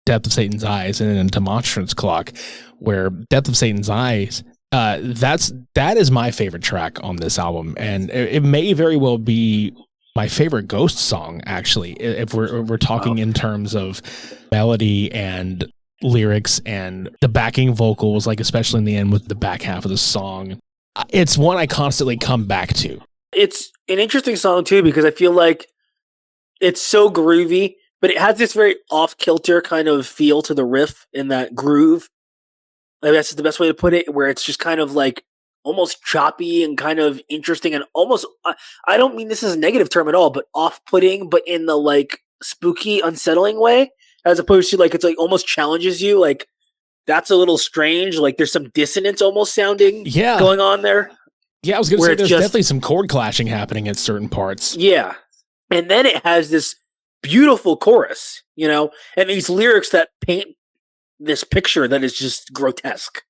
Depth of Satan's Eyes and then into Monstrance Clock, where Depth of Satan's Eyes, that is my favorite track on this album, and it may very well be my favorite Ghost song, actually, if we're talking in terms of melody and lyrics and the backing vocals, like especially in the end with the back half of the song. It's one I constantly come back to. It's an interesting song too, because I feel like it's so groovy, but it has this very off-kilter kind of feel to the riff in that groove. Like that's the best way to put it, where it's just kind of like almost choppy and kind of interesting and almost, I don't mean this is a negative term at all, but off-putting, but in the like spooky, unsettling way, as opposed to like it's like almost challenges you, like that's a little strange. Like there's some dissonance almost sounding going on there. Yeah, I was going to say there's definitely some chord clashing happening at certain parts. Yeah. And then it has this beautiful chorus, and these lyrics that paint this picture that is just grotesque.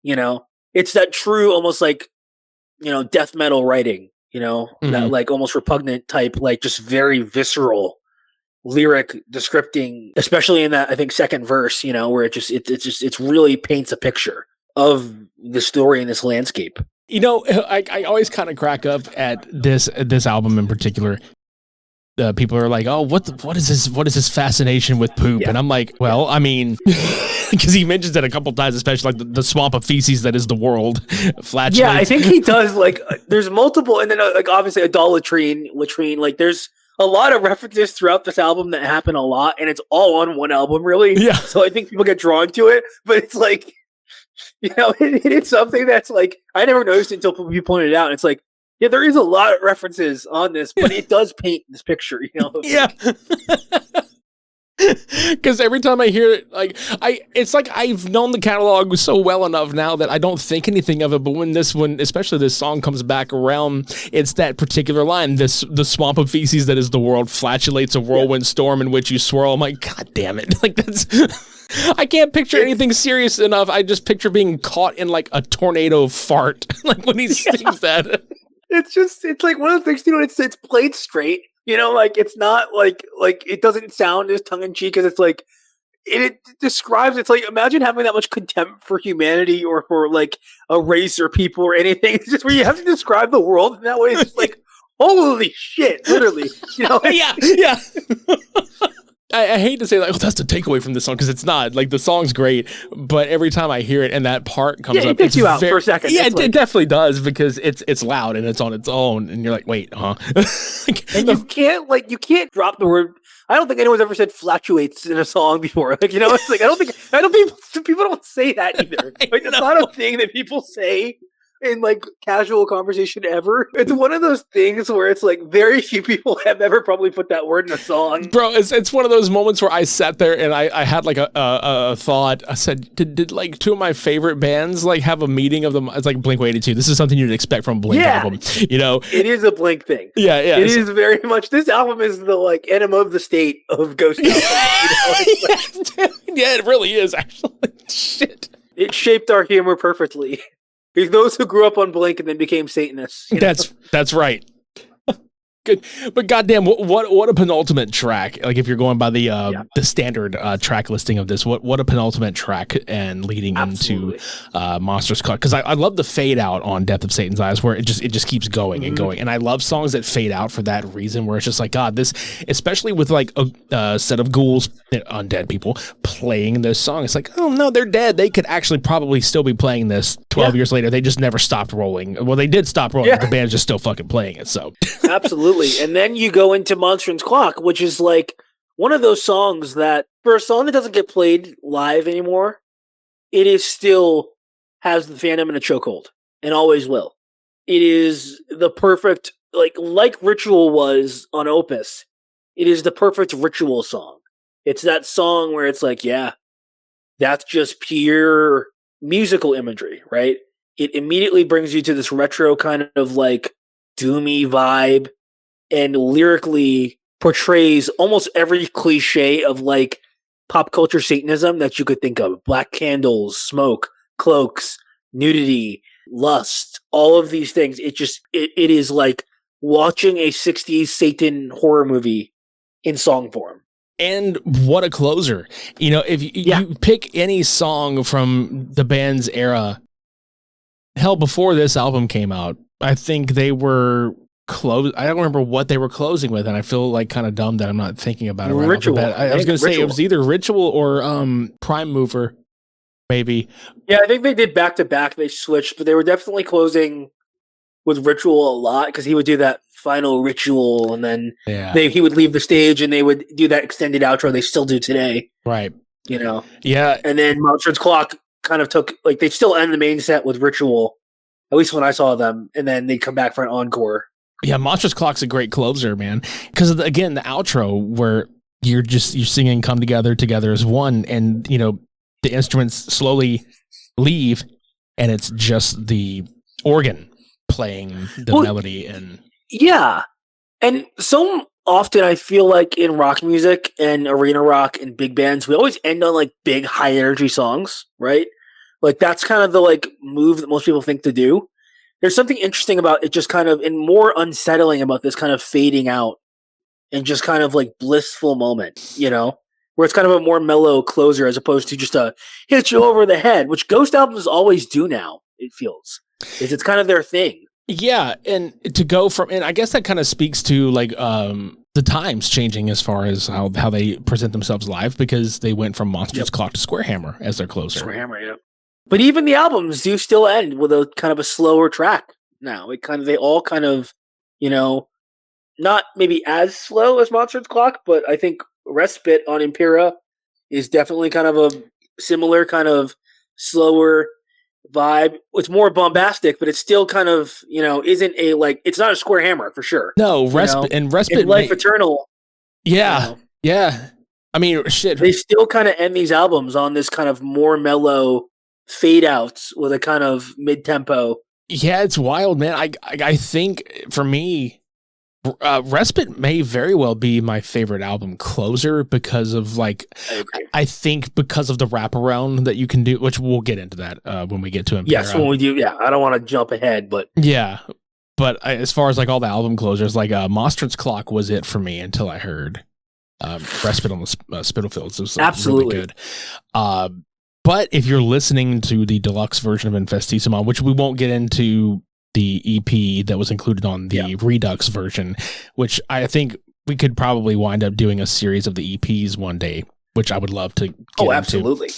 It's that true, almost like, death metal writing, that like almost repugnant type, like just very visceral lyric descripting, especially in that, I think, second verse, where it really paints a picture of the story in this landscape. I always kind of crack up at this album in particular. People are like, "Oh, what is this? What is this fascination with poop?" Yeah. And I'm like, "Well, I mean," because he mentions it a couple times, especially like the swamp of feces that is the world. Flatulence. Yeah, I think he does. Like, there's multiple, and then like obviously Idolatrine, latrine. Like, there's a lot of references throughout this album that happen a lot, and it's all on one album, really. Yeah. So I think people get drawn to it, but it's like, it's something that's like I never noticed until you pointed it out. And it's like, yeah, there is a lot of references on this, but it does paint this picture, Yeah. Because every time I hear it, it's like I've known the catalog so well enough now that I don't think anything of it. But when especially this song comes back around, it's that particular line: the swamp of feces that is the world flatulates a whirlwind storm in which you swirl. I'm like, God damn it! Like that's. I can't picture anything serious enough. I just picture being caught in like a tornado fart, like when he sings that. It's like one of the things, it's played straight, like it's not like it doesn't sound as tongue in cheek as it's like it describes. It's like, imagine having that much contempt for humanity or for like a race or people or anything. It's just where you have to describe the world in that way. It's just like, holy shit, literally, Yeah. I hate to say like, that's the takeaway from this song, because it's not. Like the song's great, but every time I hear it and that part comes up, it takes you out for a second. Yeah, it definitely does, because it's loud and it's on its own, and you're like, wait, huh? And you can't drop the word I don't think anyone's ever said fluctuates in a song before. Like, it's like I don't think people don't say that either. Like, that's not a thing that people say in like casual conversation ever. It's one of those things where it's like very few people have ever probably put that word in a song. Bro, it's one of those moments where I sat there and I had like a thought. I said, did like two of my favorite bands like have a meeting of them? It's like Blink-182. This is something you'd expect from a Blink album. It is a Blink thing. Yeah. It is very much. This album is the like enema of the state of Ghost albums. Yeah, it really is actually. Shit. It shaped our humor perfectly. Because those who grew up on Blink and then became Satanists. That's right. Good, but goddamn, what a penultimate track! Like if you're going by the standard track listing of this, what a penultimate track and leading into Monsters Caught. Because I love the fade out on Death of Satan's Eyes, where it just keeps going and going, and I love songs that fade out for that reason, where it's just like God, this, especially with like a set of ghouls, undead people playing this song. It's like, oh no, they're dead. They could actually probably still be playing this 12 years later. They just never stopped rolling. Well, they did stop rolling, but the band's just still fucking playing it. So absolutely. And then you go into Monstran's Clock, which is like one of those songs that, for a song that doesn't get played live anymore, it is still has the fandom in a chokehold and always will. It is the perfect, like Ritual was on Opus. It is the perfect ritual song. It's that song where it's like, yeah, that's just pure musical imagery, right? It immediately brings you to this retro kind of like doomy vibe, and lyrically portrays almost every cliche of like pop culture Satanism that you could think of. Black candles, smoke, cloaks, nudity, lust, all of these things. It is like watching a 60s Satan horror movie in song form. And what a closer. If you pick any song from the band's era, hell, before this album came out, I think they were I don't remember what they were closing with, and I feel like kind of dumb that I'm not thinking about it right Ritual. off the bat. I was going to say it was either Ritual or Prime Mover, maybe. Yeah, I think they did back to back. They switched, but they were definitely closing with Ritual a lot because he would do that final ritual, and then he would leave the stage, and they would do that extended outro. They still do today, right? Yeah. And then Monstran's Clock kind of took they still end the main set with Ritual, at least when I saw them, and then they'd come back for an encore. Yeah, Monsters Clock's a great closer, man. Because again, the outro where you're singing "Come Together as One," and the instruments slowly leave, and it's just the organ playing the melody. And and so often I feel like in rock music and arena rock and big bands, we always end on like big high energy songs, right? Like that's kind of the like move that most people think to do. There's something interesting about it, just kind of, and more unsettling about this kind of fading out and just kind of like blissful moment, where it's kind of a more mellow closer as opposed to just a hit you over the head, which Ghost albums always do now, it feels. It's kind of their thing. Yeah, and to go from, and I guess that kind of speaks to like the times changing as far as how they present themselves live, because they went from Monsters Clock to Square Hammer as their closer. Square Hammer, yeah. But even the albums do still end with a kind of a slower track now. They all kind of, not maybe as slow as Monsters Clock, but I think Respite on Impera is definitely kind of a similar kind of slower vibe. It's more bombastic, but it's still kind of, isn't it's not a Square Hammer for sure. No, Respite and Life Eternal. Yeah. Yeah. I mean, shit. They still kind of end these albums on this kind of more mellow fade outs with a kind of mid-tempo. Yeah, it's wild, man. I think for me, Respite may very well be my favorite album closer because of I think because of the wraparound that you can do, which we'll get into that when we get to Impera. Yes, when we do. Yeah, I don't want to jump ahead, but but as far as like all the album closers, like Monstran's Clock was it for me until I heard Respite on the Spitalfields. It was absolutely really good. But if you're listening to the deluxe version of Infestissumam, which we won't get into the EP that was included on the Redux version, which I think we could probably wind up doing a series of the EPs one day, which I would love to get into. Absolutely.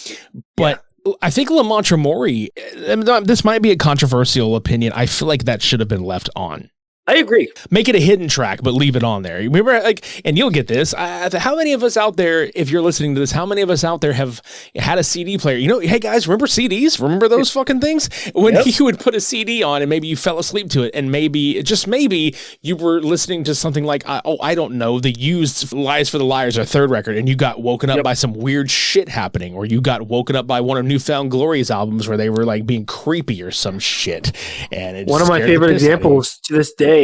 But I think La Mantra Mori, this might be a controversial opinion. I feel like that should have been left on. I agree. Make it a hidden track, but leave it on there. Remember, like, and you'll get this. How many of us out there, if you're listening to this, how many of us out there have had a CD player? You know, hey guys, remember CDs? Remember those fucking things? When you would put a CD on and maybe you fell asleep to it, and maybe, just maybe, you were listening to something like, I don't know, the Used Lies for the Liars, or third record, and you got woken up by some weird shit happening, or you got woken up by one of Newfound Glory's albums where they were like being creepy or some shit. And it one of my favorite examples to this day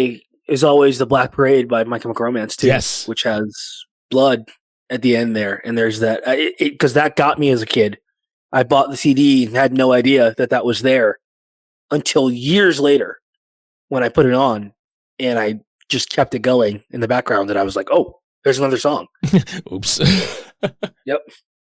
is always The Black Parade by My Chemical Romance too. Yes. Which has blood at the end there. And there's that, because that got me as a kid. I bought the CD and had no idea that was there until years later when I put it on, and I just kept it going in the background, and I was like, oh, there's another song. Oops. Yep.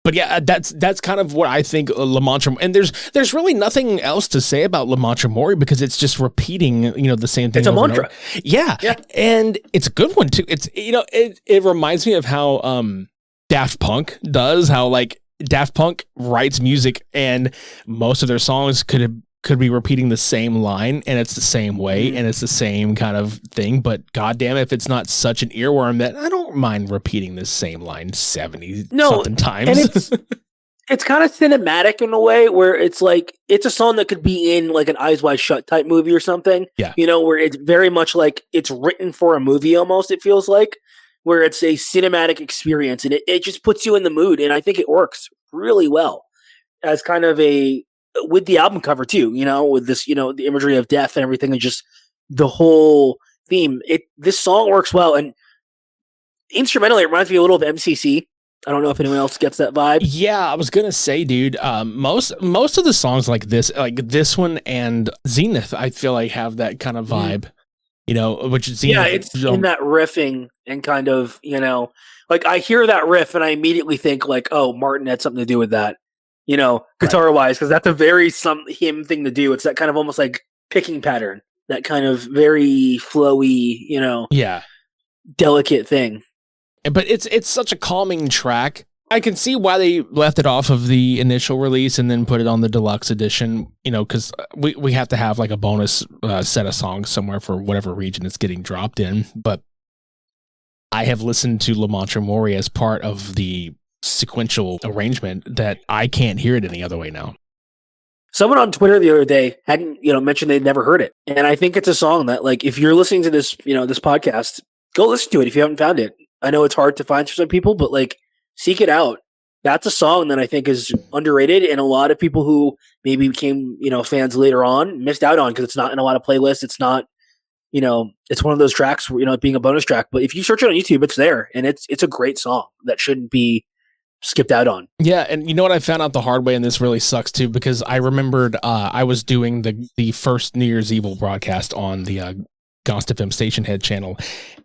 But yeah, that's kind of what I think La Mancha, and there's really nothing else to say about La Mancha Mori, because it's just repeating, the same thing. It's a mantra. Yeah. And it's a good one too. It's, it reminds me of how Daft Punk does, how like Daft Punk writes music and most of their songs could be repeating the same line, and it's the same way, and it's the same kind of thing. But goddamn, if it's not such an earworm, that I don't mind repeating the same line 70 something times. And it's kind of cinematic in a way where it's like, it's a song that could be in like an Eyes Wide Shut type movie or something. Yeah. Where it's very much like it's written for a movie almost, it feels like, where it's a cinematic experience, and it just puts you in the mood. And I think it works really well as kind of with the album cover too, with this, the imagery of death and everything, and just the whole theme. This song works well, and instrumentally it reminds me a little of MCC. I don't know if anyone else gets that vibe. Yeah, I was gonna say, dude, most of the songs like this one and Zenith, I feel like have that kind of vibe. Which is Zenith. Yeah, it's in that riffing and kind of, like I hear that riff and I immediately think like, oh, Martin had something to do with that. Guitar wise, because that's a very him thing to do. It's that kind of almost like picking pattern, that kind of very flowy, delicate thing. But it's such a calming track. I can see why they left it off of the initial release and then put it on the deluxe edition, because we have to have like a bonus set of songs somewhere for whatever region it's getting dropped in. But I have listened to La Mancha Mori as part of the sequential arrangement that I can't hear it any other way now. Someone on Twitter the other day hadn't, mentioned they'd never heard it. And I think it's a song that, like, if you're listening to this, this podcast, go listen to it if you haven't found it. I know it's hard to find for some people, but like, seek it out. That's a song that I think is underrated, and a lot of people who maybe became, fans later on missed out on, because it's not in a lot of playlists. It's not, it's one of those tracks where, it being a bonus track, but if you search it on YouTube, it's there, and it's a great song that shouldn't be skipped out on. Yeah, and you know what I found out the hard way, and this really sucks too, because I remembered I was doing the first New Year's Evil broadcast on the GonstFM Station Head channel,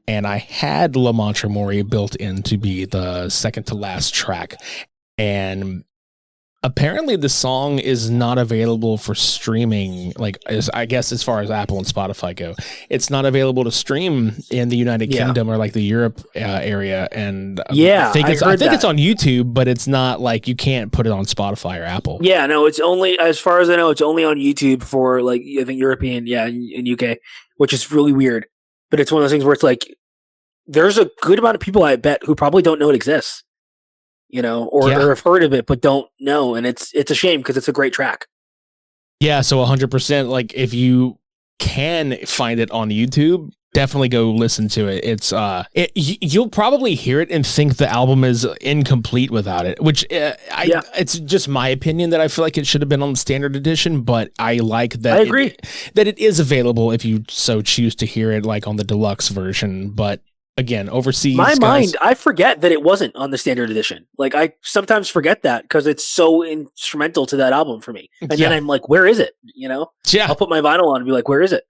and I had La Mancha Mori built in to be the second to last track, and apparently the song is not available for streaming, I guess as far as Apple and Spotify go. It's not available to stream in the United Kingdom or like the Europe area, and I think it's on YouTube, but it's not like you can't put it on Spotify or Apple. Yeah, no, it's only, as far as I know, it's only on YouTube for like, I think European, in UK, which is really weird. But it's one of those things where it's like, there's a good amount of people, I bet, who probably don't know it exists. Or have heard of it but don't know, and it's a shame, because it's a great track. Yeah, so 100%. Like, if you can find it on YouTube, definitely go listen to it. It's you'll probably hear it and think the album is incomplete without it, which it's just my opinion that I feel like it should have been on the standard edition, but I like that. I agree that it is available if you so choose to hear it, like on the deluxe version, but. Again, overseas. I forget that it wasn't on the standard edition. Like, I sometimes forget that because it's so instrumental to that album for me. And then I'm like, where is it? I'll put my vinyl on and be like, where is it?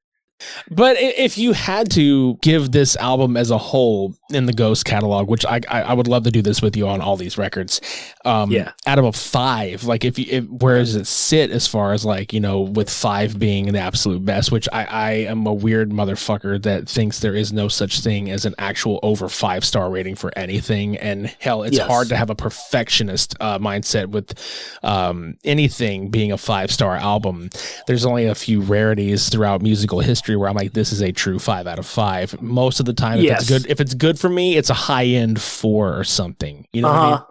But if you had to give this album as a whole in the Ghost catalog, which I would love to do this with you on all these records, out of a 5, like where does it sit as far as like, with 5 being the absolute best, which I am a weird motherfucker that thinks there is no such thing as an actual over 5-star rating for anything. And hell, it's hard to have a perfectionist mindset with anything being a 5-star album. There's only a few rarities throughout musical history history where I'm like, this is a true 5 out of 5. Most of the time, Yes. if it's good for me, it's a high end 4 or something. You know what I mean?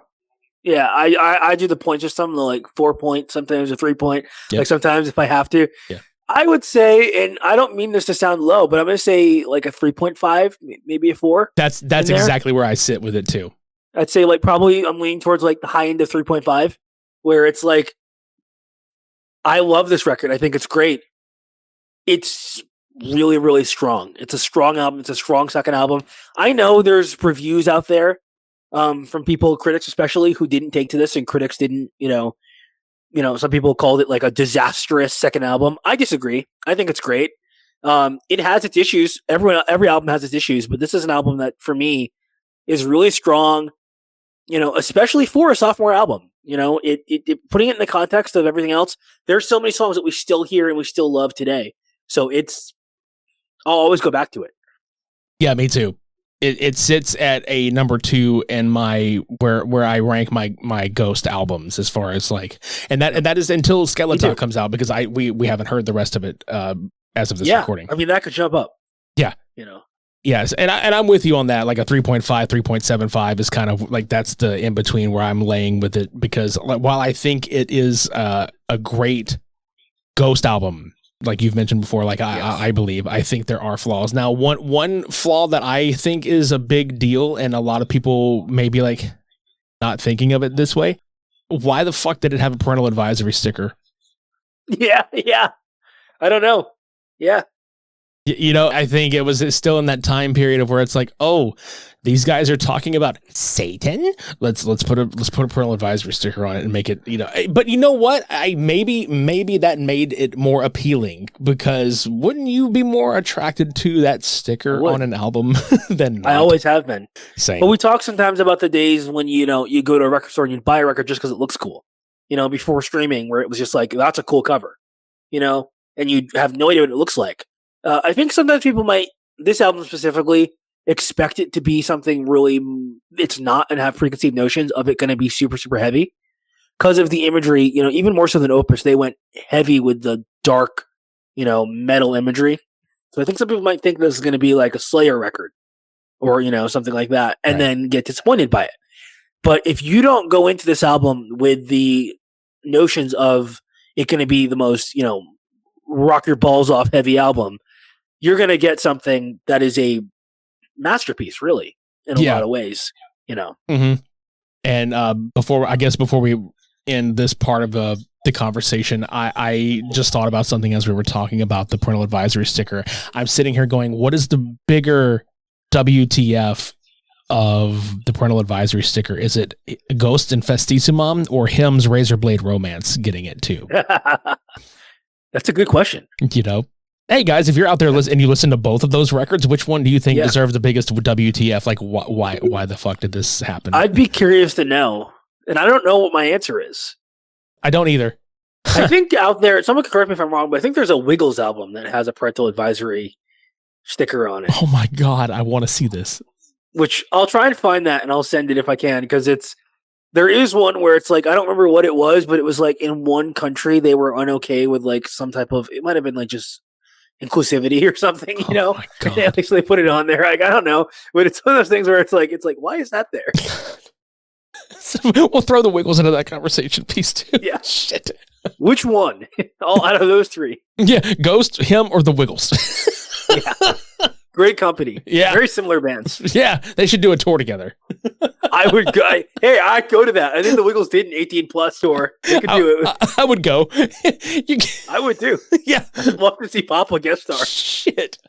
Yeah, I do the point system, like 4 point, sometimes a 3 point. Yep. Like sometimes if I have to. Yeah. I would say, and I don't mean this to sound low, but I'm going to say like a 3.5, maybe a 4. That's exactly where I sit with it too. I'd say like probably I'm leaning towards like the high end of 3.5, where it's like, I love this record. I think it's great. It's really, really strong. It's a strong album. It's a strong second album. I know there's reviews out there from people, critics especially, who didn't take to this, and critics didn't, some people called it like a disastrous second album. I disagree. I think it's great. It has its issues. Every album has its issues, but this is an album that for me is really strong, especially for a sophomore album. Putting it in the context of everything else, there's so many songs that we still hear and we still love today. So I'll always go back to it. Yeah, me too. It sits at a number 2 in my where I rank my Ghost albums as far as like, and that is until Skeletá comes out, because we haven't heard the rest of it as of this recording. I mean, that could jump up. Yeah. Yes, and I'm with you on that. Like a 3.5, 3.75 is kind of like, that's the in between where I'm laying with it, because while I think it is a great Ghost album, like you've mentioned before, like I believe, I think there are flaws. Now, one flaw that I think is a big deal, and a lot of people may be like not thinking of it this way. Why the fuck did it have a parental advisory sticker? Yeah. I don't know. Yeah. I think it's still in that time period of where it's like, oh, these guys are talking about Satan. Let's put a parental advisory sticker on it and make it, But you know what? Maybe that made it more appealing, because wouldn't you be more attracted to that sticker on an album than not? I always have been. Same. But we talk sometimes about the days when you go to a record store and you buy a record just because it looks cool. Before streaming, where it was just like, that's a cool cover, and you have no idea what it looks like. I think sometimes people might, this album specifically, expect it to be something really it's not, and have preconceived notions of it going to be super, super heavy because of the imagery. Even more so than Opus, they went heavy with the dark, metal imagery. So I think some people might think this is going to be like a Slayer record or, something like that, and then get disappointed by it. But if you don't go into this album with the notions of it going to be the most, rock your balls off heavy album, you're going to get something that is a masterpiece, really, in a lot of ways, Mm-hmm. And before we end this part of the conversation, I just thought about something as we were talking about the parental advisory sticker. I'm sitting here going, what is the bigger WTF of the parental advisory sticker? Is it Ghost Infestissumam or Hymn's Razorblade Romance getting it too? That's a good question. Hey guys, if you're out there and you listen to both of those records, which one do you think deserves the biggest WTF? Like, why the fuck did this happen? I'd be curious to know, and I don't know what my answer is. I don't either. I think out there, someone can correct me if I'm wrong, but I think there's a Wiggles album that has a parental advisory sticker on it. Oh my god, I want to see this. Which I'll try and find that, and I'll send it if I can, because there is one where it's like, I don't remember what it was, but it was like in one country they were unokay with like some type of, it might have been like just inclusivity or something, they put it on there. Like, I don't know, but it's one of those things where it's like, why is that there? We'll throw the Wiggles into that conversation piece too. Yeah. Shit. Which one? All out of those three. Yeah. Ghost, him, or the Wiggles. Yeah. Great company. Yeah. Very similar bands. Yeah. They should do a tour together. I would go. Hey, I'd go to that. I think the Wiggles did an 18+ tour. They could do it. I would go. I would too. Yeah. I'd love to see Papa guest star. Shit.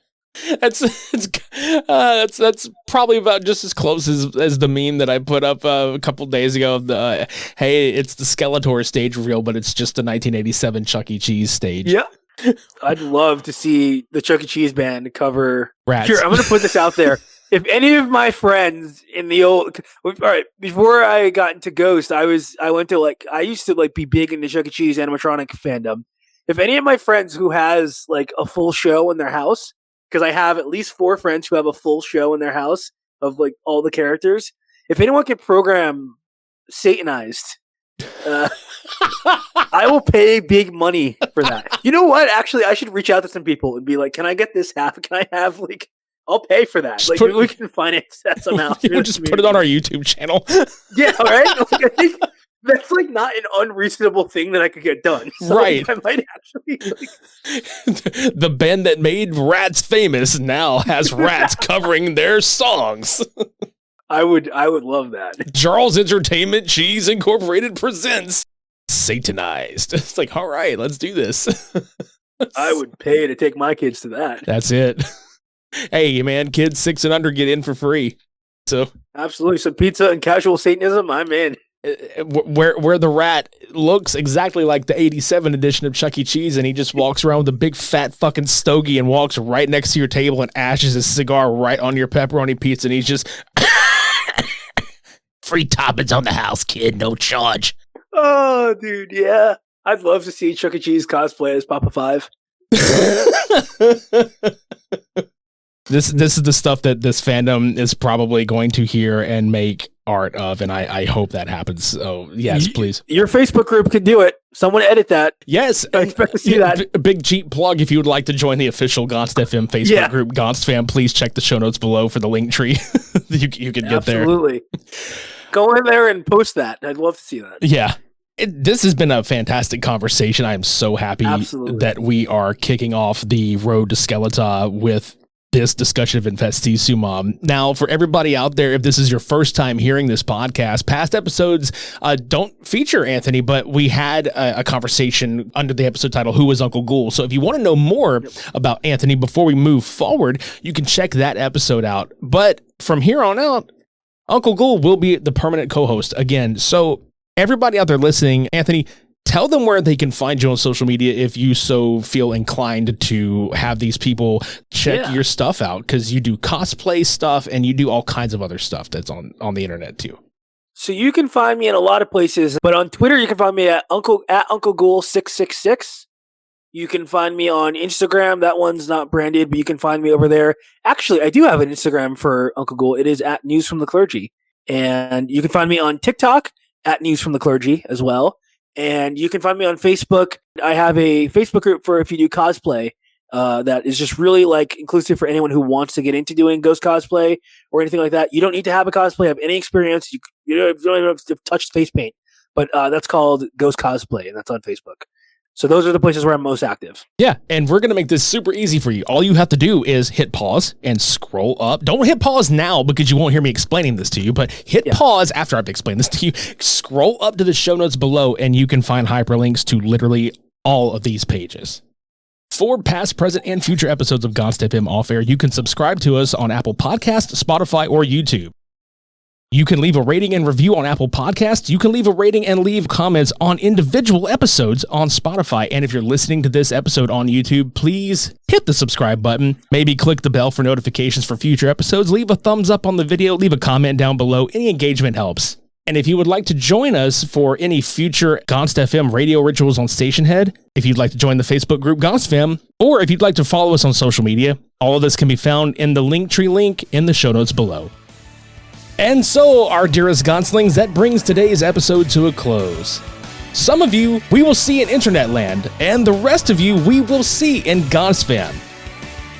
That's probably about just as close as the meme that I put up a couple days ago of the hey, it's the Skeletor stage reveal, but it's just the 1987 Chuck E. Cheese stage. Yeah. I'd love to see the Chuck E. Cheese band cover Rats. Here, I'm going to put this out there. If any of my friends in the old, all right, before I got into Ghost, I used to be big into Chuck E. Cheese animatronic fandom. If any of my friends who has like a full show in their house, because I have at least 4 friends who have a full show in their house of like all the characters, if anyone can program Satanized I will pay big money for that. You know what? Actually, I should reach out to some people and be like, "Can I get this half? Can I have like? I'll pay for that. Like, maybe we can finance that somehow." We'll just put it on our YouTube channel. Yeah, right. Like, I think that's like not an unreasonable thing that I could get done. So, right. Like, I might actually. Like... The band that made Rats famous now has rats covering their songs. I would love that. Charles Entertainment Cheese Incorporated presents Satanized. It's like, all right, let's do this. I would pay to take my kids to that. That's it. Hey, man, kids 6 and under get in for free. So absolutely, some pizza and casual Satanism, I'm in. Where the rat looks exactly like the 87 edition of Chuck E. Cheese, and he just walks around with a big fat fucking stogie and walks right next to your table and ashes his cigar right on your pepperoni pizza, and he's just free toppings on the house, kid, no charge. Oh, dude, yeah. I'd love to see Chuck E. Cheese cosplay as Papa Five. This is the stuff that this fandom is probably going to hear and make art of, and I hope that happens. So yes, please. Your Facebook group could do it. Someone edit that. Yes, I expect to see that. Big cheap plug. If you would like to join the official GonstFM Facebook group, GonstFam, please check the show notes below for the link tree. you can get there. Absolutely. Go in there and post that. I'd love to see that. Yeah. This has been a fantastic conversation. I am so happy that we are kicking off the road to Skeletá with this discussion of Infestissumam. Now, for everybody out there, if this is your first time hearing this podcast, past episodes don't feature Anthony, but we had a conversation under the episode title, Who is Uncle Ghoul? So if you want to know more about Anthony before we move forward, you can check that episode out. But from here on out, Uncle Ghoul will be the permanent co-host again. So everybody out there listening, Anthony, tell them where they can find you on social media if you so feel inclined to have these people check your stuff out, because you do cosplay stuff and you do all kinds of other stuff that's on the internet too. So you can find me in a lot of places, but on Twitter you can find me at Uncle Ghoul 666. You can find me on Instagram. That one's not branded, but you can find me over there. Actually, I do have an Instagram for Uncle Ghoul. It is at News from the Clergy, and you can find me on TikTok at News from the Clergy as well. And you can find me on Facebook. I have a Facebook group for if you do cosplay that is just really like inclusive for anyone who wants to get into doing ghost cosplay or anything like that. You don't need to have a cosplay, have any experience. You don't even have to touch face paint. But that's called Ghost Cosplay, and that's on Facebook. So those are the places where I'm most active. Yeah, and we're going to make this super easy for you. All you have to do is hit pause and scroll up. Don't hit pause now because you won't hear me explaining this to you, but hit pause after I've explained this to you. Scroll up to the show notes below, and you can find hyperlinks to literally all of these pages. For past, present, and future episodes of GonstFM Off Air, you can subscribe to us on Apple Podcasts, Spotify, or YouTube. You can leave a rating and review on Apple Podcasts. You can leave a rating and leave comments on individual episodes on Spotify. And if you're listening to this episode on YouTube, please hit the subscribe button. Maybe click the bell for notifications for future episodes. Leave a thumbs up on the video. Leave a comment down below. Any engagement helps. And if you would like to join us for any future GonstFM radio rituals on Stationhead, if you'd like to join the Facebook group GonstFam, or if you'd like to follow us on social media, all of this can be found in the Linktree link in the show notes below. And so, our dearest Gonslings, that brings today's episode to a close. Some of you we will see in Internet Land, and the rest of you we will see in GonstFam.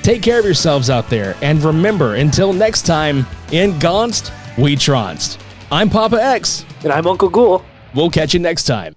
Take care of yourselves out there, and remember, until next time, in Gonst, we Tronst. I'm Papa X. And I'm Uncle Ghoul. We'll catch you next time.